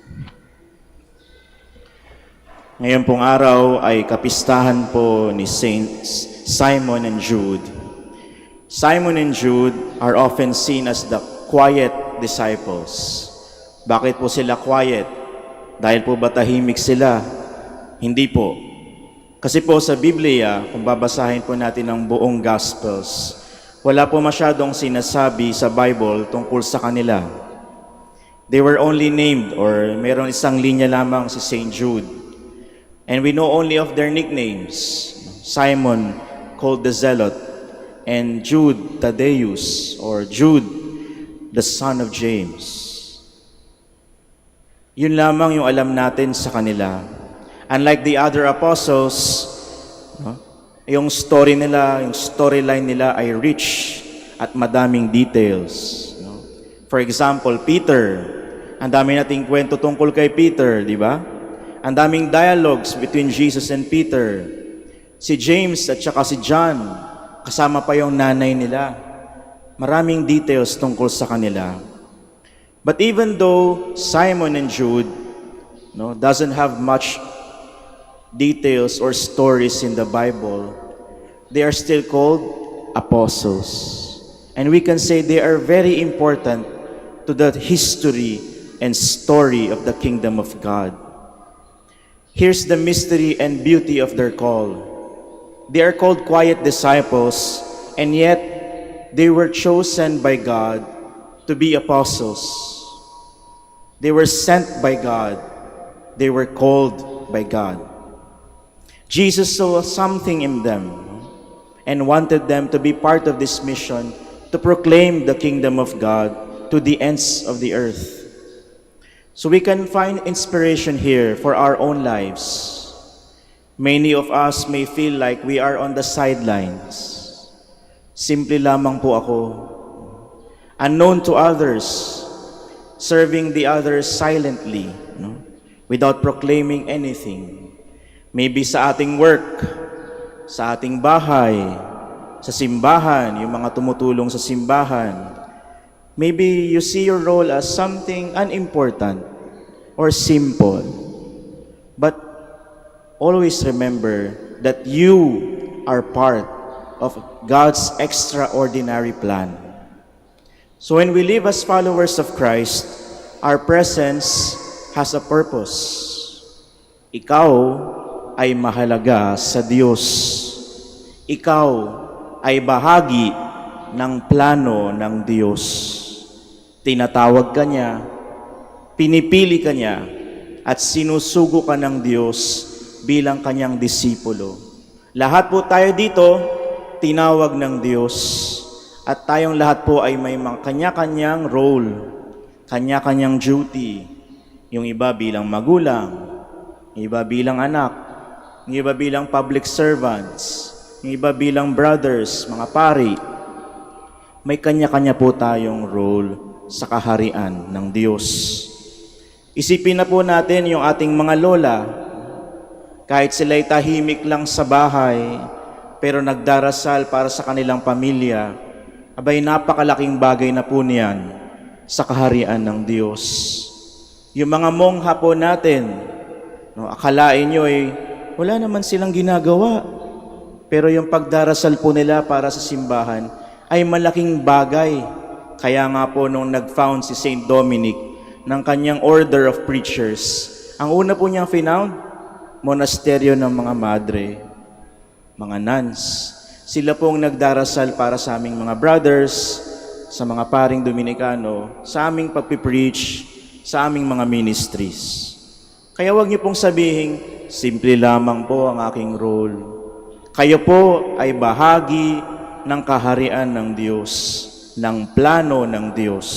Ngayon pong araw ay kapistahan po ni Saints Simon and Jude. Simon and Jude are often seen as the quiet disciples. Bakit po sila quiet? Dahil po ba tahimik sila? Hindi po. Kasi po sa Biblia, kung babasahin po natin ang buong Gospels, wala po masyadong sinasabi sa Bible tungkol sa kanila. They were only named, or mayroong isang linya lamang si Saint Jude. And we know only of their nicknames. Simon, called the Zealot, and Jude Thaddeus, or Jude, the son of James. Yun lamang yung alam natin sa kanila. Unlike the other apostles, yung story nila, yung storyline nila ay rich at madaming details. For example, Peter, ang dami nating kwento tungkol kay Peter, di ba? Ang daming dialogues between Jesus and Peter. Si James at saka si John, kasama pa yung nanay nila. Maraming details tungkol sa kanila. But even though Simon and Jude doesn't have much details or stories in the Bible, they are still called apostles. And we can say they are very important to the history and story of the kingdom of God. Here's the mystery and beauty of their call. They are called quiet disciples, and yet they were chosen by God to be apostles. They were sent by God. They were called by God. Jesus saw something in them and wanted them to be part of this mission to proclaim the kingdom of God to the ends of the earth. So we can find inspiration here for our own lives. Many of us may feel like we are on the sidelines. Simple lamang po ako. Unknown to others, serving the others silently, without proclaiming anything. Maybe sa ating work, sa ating bahay, sa simbahan, yung mga tumutulong sa simbahan. Maybe you see your role as something unimportant or simple. But always remember that you are part of God's extraordinary plan. So when we live as followers of Christ, our presence has a purpose. Ikaw ay mahalaga sa Diyos. Ikaw ay bahagi ng plano ng Diyos. Tinatawag ka niya, pinipili ka niya, at sinusugo ka ng Diyos bilang kanyang disipulo. Lahat po tayo dito, tinawag ng Diyos, at tayong lahat po ay may kanya-kanyang role, kanya-kanyang duty. Yung iba bilang magulang, yung iba bilang anak, yung iba bilang public servants, yung iba bilang brothers, mga pari. may kanya-kanya po tayong role sa kaharian ng Diyos. Isipin na po natin yung ating mga lola, kahit sila'y tahimik lang sa bahay, pero nagdarasal para sa kanilang pamilya, abay napakalaking bagay na po niyan sa kaharian ng Diyos. Yung mga mongha po natin, no, akalain nyo wala naman silang ginagawa. Pero yung pagdarasal po nila para sa simbahan ay malaking bagay. Kaya nga po nung nag-found si Saint Dominic ng kanyang order of preachers, ang una po niyang finound, monasteryo ng mga madre, mga nuns. Sila pong nagdarasal para sa aming mga brothers, sa mga paring Dominikano, sa aming pagpipreach, sa aming mga ministries. Kaya wag niyo pong sabihin, simple lamang po ang aking role. Kayo po ay bahagi ng kaharian ng Diyos, ng plano ng Diyos.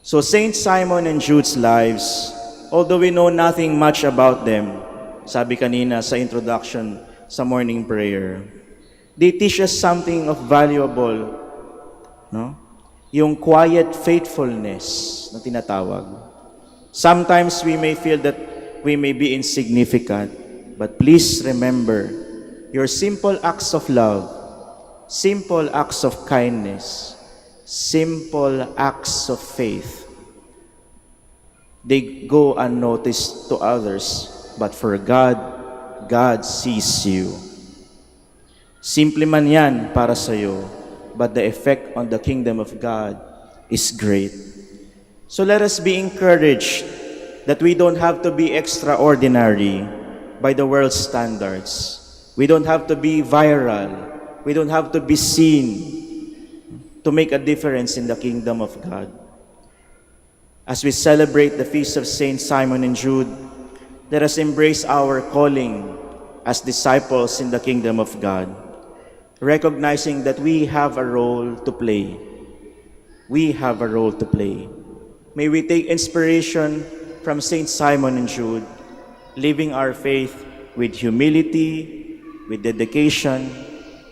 So Saint Simon and Jude's lives, although we know nothing much about them, sabi kanina sa introduction sa morning prayer, they teach us something of valuable, no? Yung quiet faithfulness na tinatawag. Sometimes we may feel that we may be insignificant, but please remember, your simple acts of love, simple acts of kindness, simple acts of faith, they go unnoticed to others, but for God, God sees you. Simple man yan para sa'yo, but the effect on the kingdom of God is great. So let us be encouraged that we don't have to be extraordinary by the world's standards. We don't have to be viral. We don't have to be seen to make a difference in the kingdom of God. As we celebrate the feast of Saint Simon and Jude, let us embrace our calling as disciples in the kingdom of God, recognizing that we have a role to play. We have a role to play. May we take inspiration from Saint Simon and Jude, living our faith with humility, with dedication,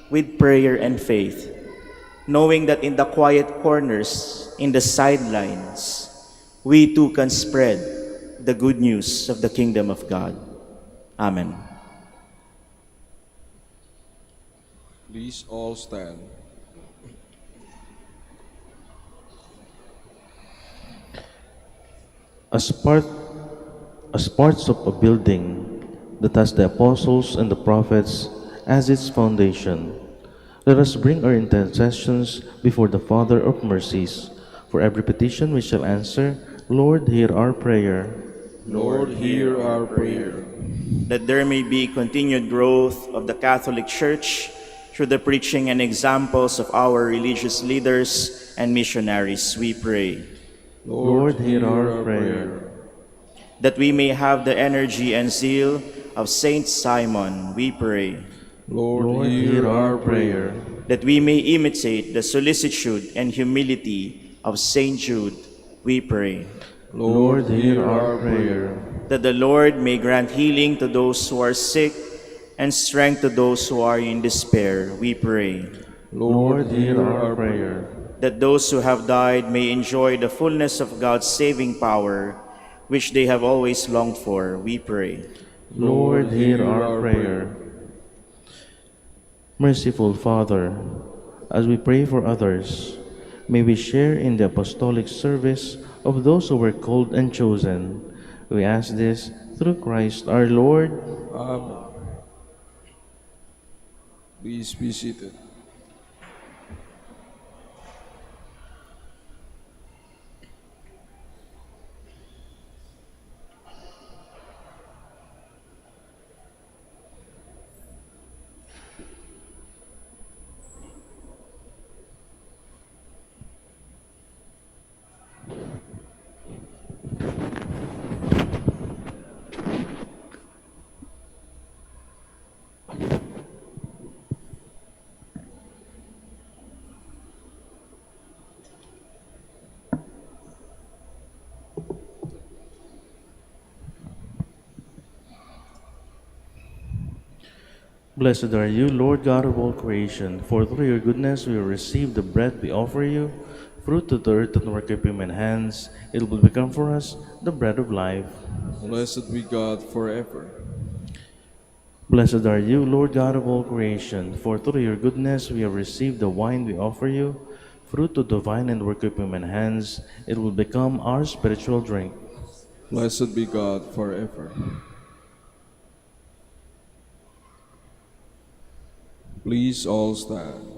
with prayer and faith, knowing that in the quiet corners, in the sidelines, we too can spread the good news of the kingdom of God. Amen. Please all stand. As parts of a building that has the apostles and the prophets as its foundation, let us bring our intercessions before the Father of mercies. For every petition we shall answer, Lord, hear our prayer. Lord, hear our prayer. That there may be continued growth of the Catholic Church through the preaching and examples of our religious leaders and missionaries, we pray. Lord, hear our prayer. That we may have the energy and zeal of Saint Simon, we pray. Lord, hear our prayer. That we may imitate the solicitude and humility of Saint Jude, we pray. Lord, hear our prayer. That the Lord may grant healing to those who are sick and strength to those who are in despair, we pray. Lord, hear our prayer. That those who have died may enjoy the fullness of God's saving power, which they have always longed for, we pray. Lord, hear our prayer. Merciful Father, as we pray for others, may we share in the apostolic service of those who were called and chosen. We ask this through Christ our Lord. Amen. Please be seated. Blessed are you, Lord God of all creation, for through your goodness we receive the bread we offer you, fruit of the earth and work of human hands. It will become for us the bread of life. Blessed be God forever. Blessed are you, Lord God of all creation, for through your goodness we have received the wine we offer you, fruit of the vine and work of human hands. It will become our spiritual drink. Blessed be God forever. Please all stand.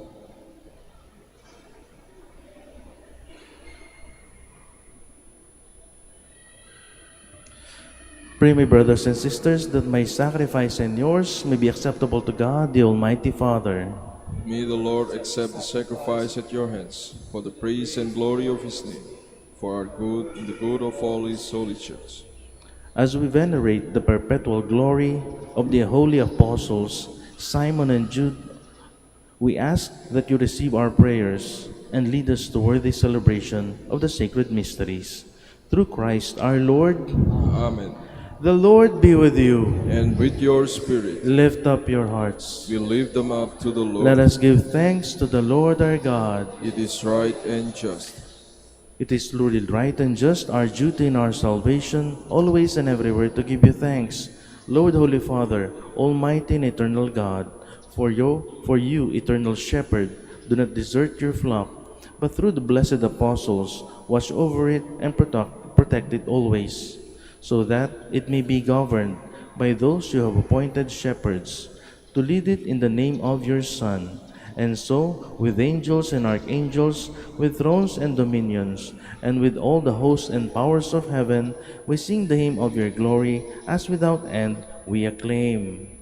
Pray, my brothers and sisters, that my sacrifice and yours may be acceptable to God, the Almighty Father. May the Lord accept the sacrifice at your hands for the praise and glory of his name, for our good and the good of all his holy church. As we venerate the perpetual glory of the holy apostles, Simon and Jude, we ask that you receive our prayers and lead us to worthy celebration of the sacred mysteries. Through Christ our Lord. Amen. The Lord be with you. And with your spirit, Lift up your hearts. we lift them up to the Lord. Let us give thanks to the Lord our God. It is right and just. It is truly right and just, our duty in our salvation, always and everywhere to give you thanks. Lord, Holy Father, Almighty and eternal God, for you, eternal Shepherd, do not desert your flock, but through the blessed apostles, watch over it and protect it always, so that it may be governed by those you have appointed shepherds, to lead it in the name of your Son. And so, with angels and archangels, with thrones and dominions, and with all the hosts and powers of heaven, we sing the hymn of your glory, as without end we acclaim.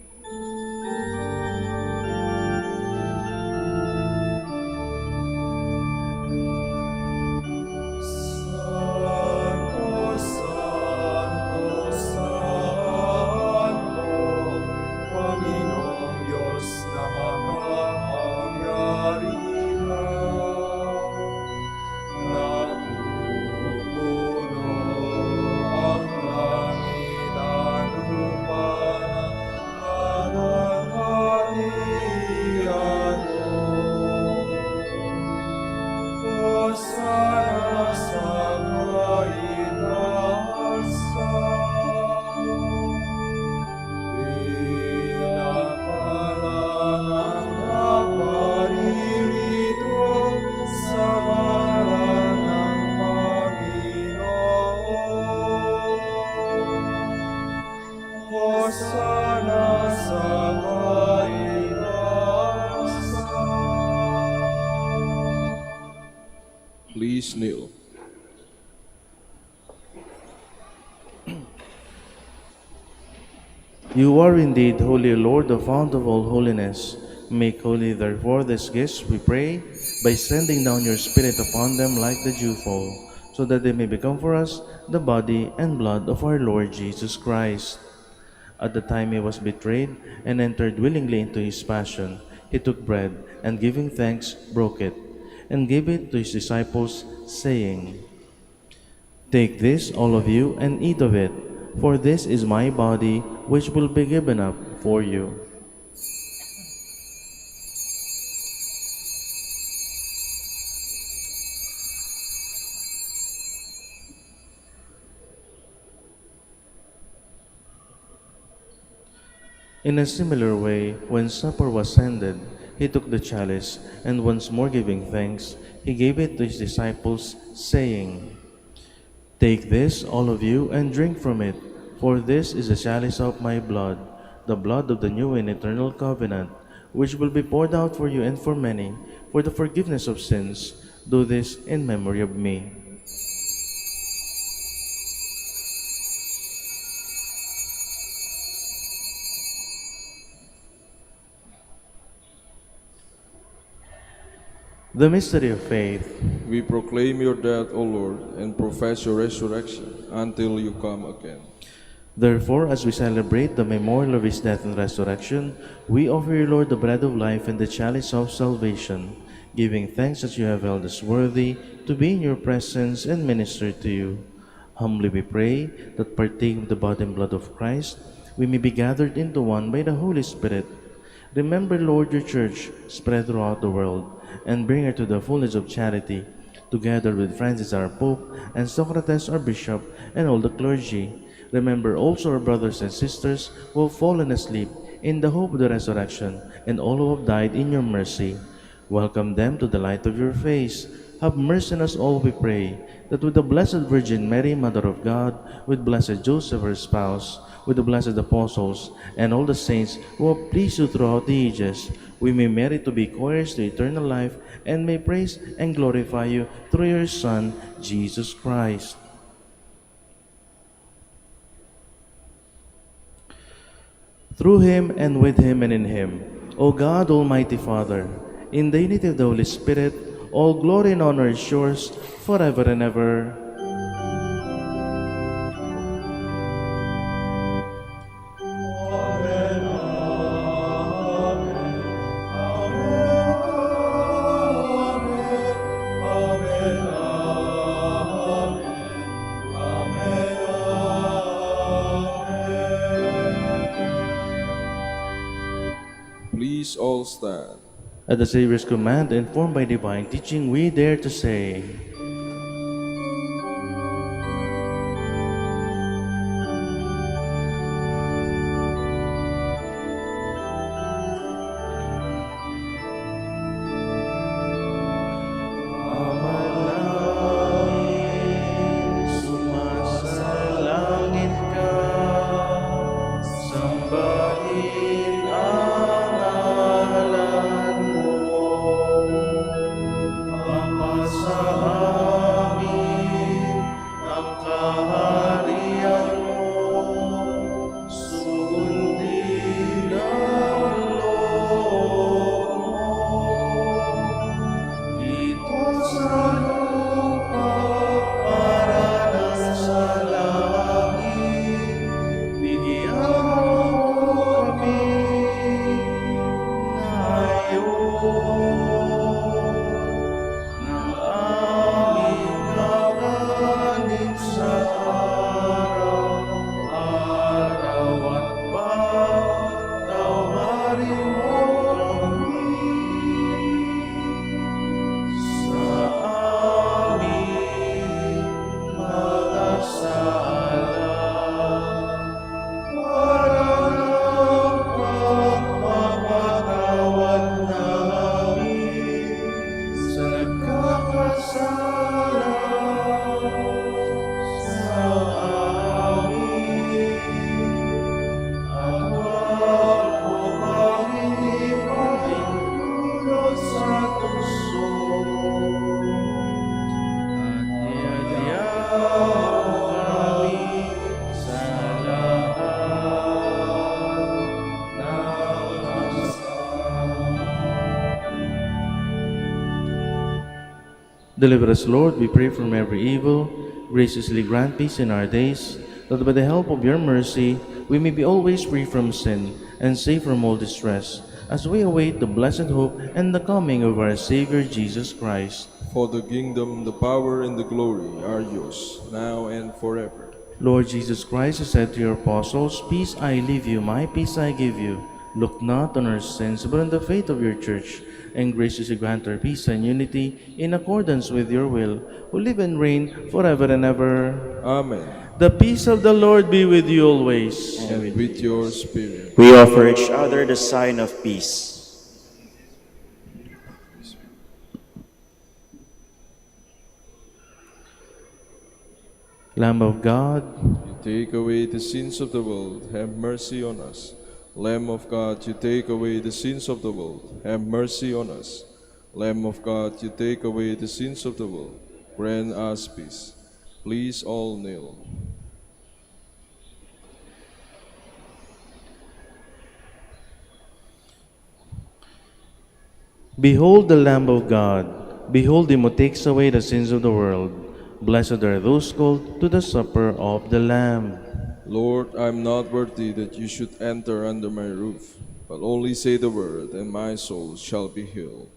Please kneel. You are indeed holy, Lord, the fount of all holiness. Make holy, therefore, these gifts, we pray, by sending down your Spirit upon them like the dewfall, so that they may become for us the body and blood of our Lord Jesus Christ. At the time he was betrayed and entered willingly into his passion, he took bread, and giving thanks, broke it, and gave it to his disciples, saying, "Take this, all of you, and eat of it, for this is my body, which will be given up for you." In a similar way, when supper was ended, he took the chalice, and once more giving thanks, he gave it to his disciples, saying, "Take this, all of you, and drink from it, for this is the chalice of my blood, the blood of the new and eternal covenant, which will be poured out for you and for many, for the forgiveness of sins. Do this in memory of me." The mystery of faith. We proclaim your death, O Lord, and profess your resurrection until you come again. Therefore, as we celebrate the memorial of his death and resurrection, we offer you, Lord, the bread of life and the chalice of salvation, giving thanks that you have held us worthy to be in your presence and minister to you. Humbly we pray that, partaking of the body and blood of Christ, we may be gathered into one by the Holy Spirit. Remember, Lord, your church spread throughout the world, and bring her to the fullness of charity, together with Francis our Pope, and Socrates our Bishop, and all the clergy. Remember also our brothers and sisters who have fallen asleep in the hope of the resurrection, and all who have died in your mercy. Welcome them to the light of your face. Have mercy on us all, we pray, that with the Blessed Virgin Mary, Mother of God, with blessed Joseph, her spouse, with the blessed apostles, and all the saints who have pleased you throughout the ages, we may merit to be co-heirs to eternal life, and may praise and glorify you through your Son, Jesus Christ. Through him, and with him, and in him, O God, Almighty Father, in the unity of the Holy Spirit, all glory and honor is yours forever and ever. Please all stand. At the Savior's command, informed by divine teaching, we dare to say, Sumasalangit ka, sambahin ang ngalan mo. Mapasa amin ang kaharian mo, sundin ang loob mo. Dito sa lupa para sa langit, bigyan mo kami ngayon ng aming kakanin sa araw-araw, at patawarin mo kami sa aming mga sala, para mapapatawad namin sa nagkakasala sa amin, at huwag mo kami ipahintulot sa tukso, at iadya mo kami sa lahat ng masama. Deliver us, Lord, we pray, from every evil. Graciously grant peace in our days, that by the help of your mercy we may be always free from sin and safe from all distress, as we await the blessed hope and the coming of our Savior Jesus Christ. For the kingdom, the power, and the glory are yours, now and forever. Lord Jesus Christ, who said to your apostles, Peace I leave you, my peace I give you. Look not on our sins, but on the faith of your church, and graciously grant her peace and unity in accordance with your will, who live and reign forever and ever. Amen. The peace of the Lord be with you always. And with your spirit. We offer each other the sign of peace. Lamb of God, You take away the sins of the world, have mercy on us. Lamb of God, you take away the sins of the world, have mercy on us. Lamb of God, you take away the sins of the world, grant us peace. Please all kneel. behold the Lamb of God. Behold him who takes away the sins of the world. Blessed are those called to the supper of the Lamb. Lord, I am not worthy that you should enter under my roof, but only say the word, and my soul shall be healed.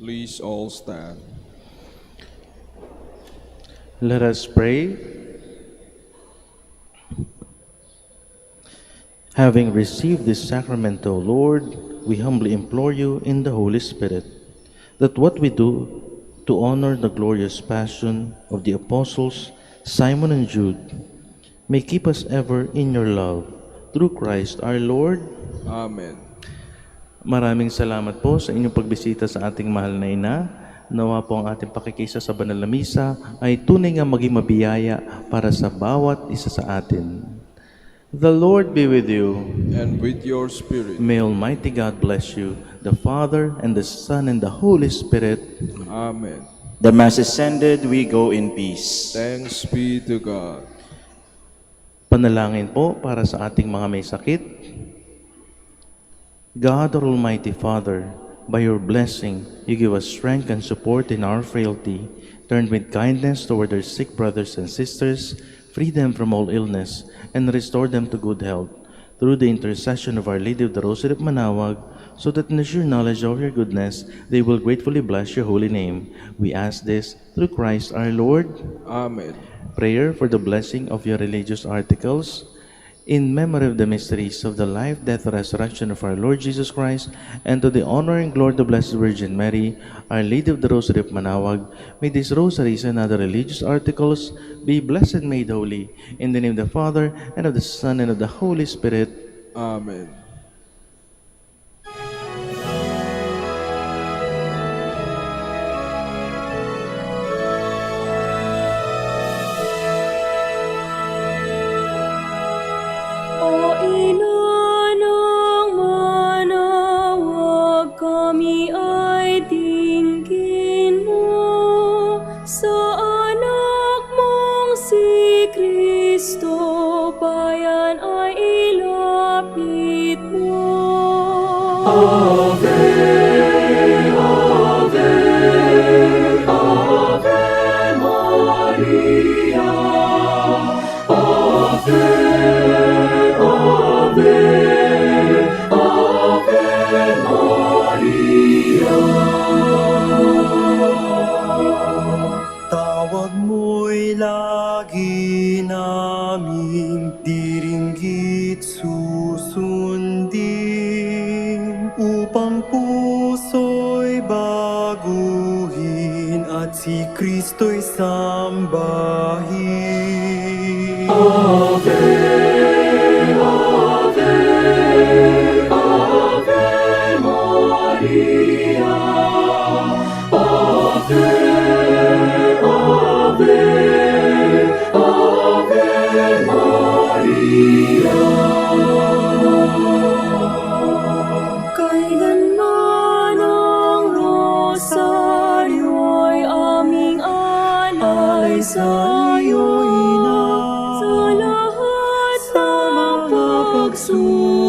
Please all stand. Let us pray. Having received this sacrament, O Lord, we humbly implore you in the Holy Spirit, that what we do to honor the glorious passion of the apostles Simon and Jude may keep us ever in your love. Through Christ our Lord. Amen. Maraming salamat po sa inyong pagbisita sa ating mahal na ina. Nawa po ang ating pakikisa sa banal na misa ay tunay nga maging mabiyaya para sa bawat isa sa atin. The Lord be with you. And with your spirit. May Almighty God bless you, the Father, and the Son, and the Holy Spirit. Amen. The Mass is ended, we go in peace. Thanks be to God. Panalangin po para sa ating mga may sakit. God, our Almighty Father, by your blessing, you give us strength and support in our frailty. Turn with kindness toward our sick brothers and sisters, free them from all illness, and restore them to good health. Through the intercession of Our Lady of the Rosary of Manaoag, so that in the sure knowledge of your goodness, they will gratefully bless your holy name. We ask this through Christ our Lord. Amen. Prayer for the blessing of your religious articles. In memory of the mysteries of the life, death, and resurrection of our Lord Jesus Christ, and to the honor and glory of the Blessed Virgin Mary, Our Lady of the Rosary of Manaoag, may these rosaries and other religious articles be blessed and made holy. In the name of the Father, and of the Son, and of the Holy Spirit. Amen. O ina ng Manaoag, kami ay tingin mo sa anak mong si Kristo, bayan ay ilapit mo. Ave, Ave, Ave Maria, Ave, Ave, Ave Maria. Tawag mo'y lagi naming diringgit susundin, upang puso'y baguhin at si Kristo'y sambahin. Ave, Ave, Ave Maria, Ave, Ave, Ave Maria. Kailanman ang rosaryo'y aming alay sa'yo, Ina, sa lahat ng pagsubok.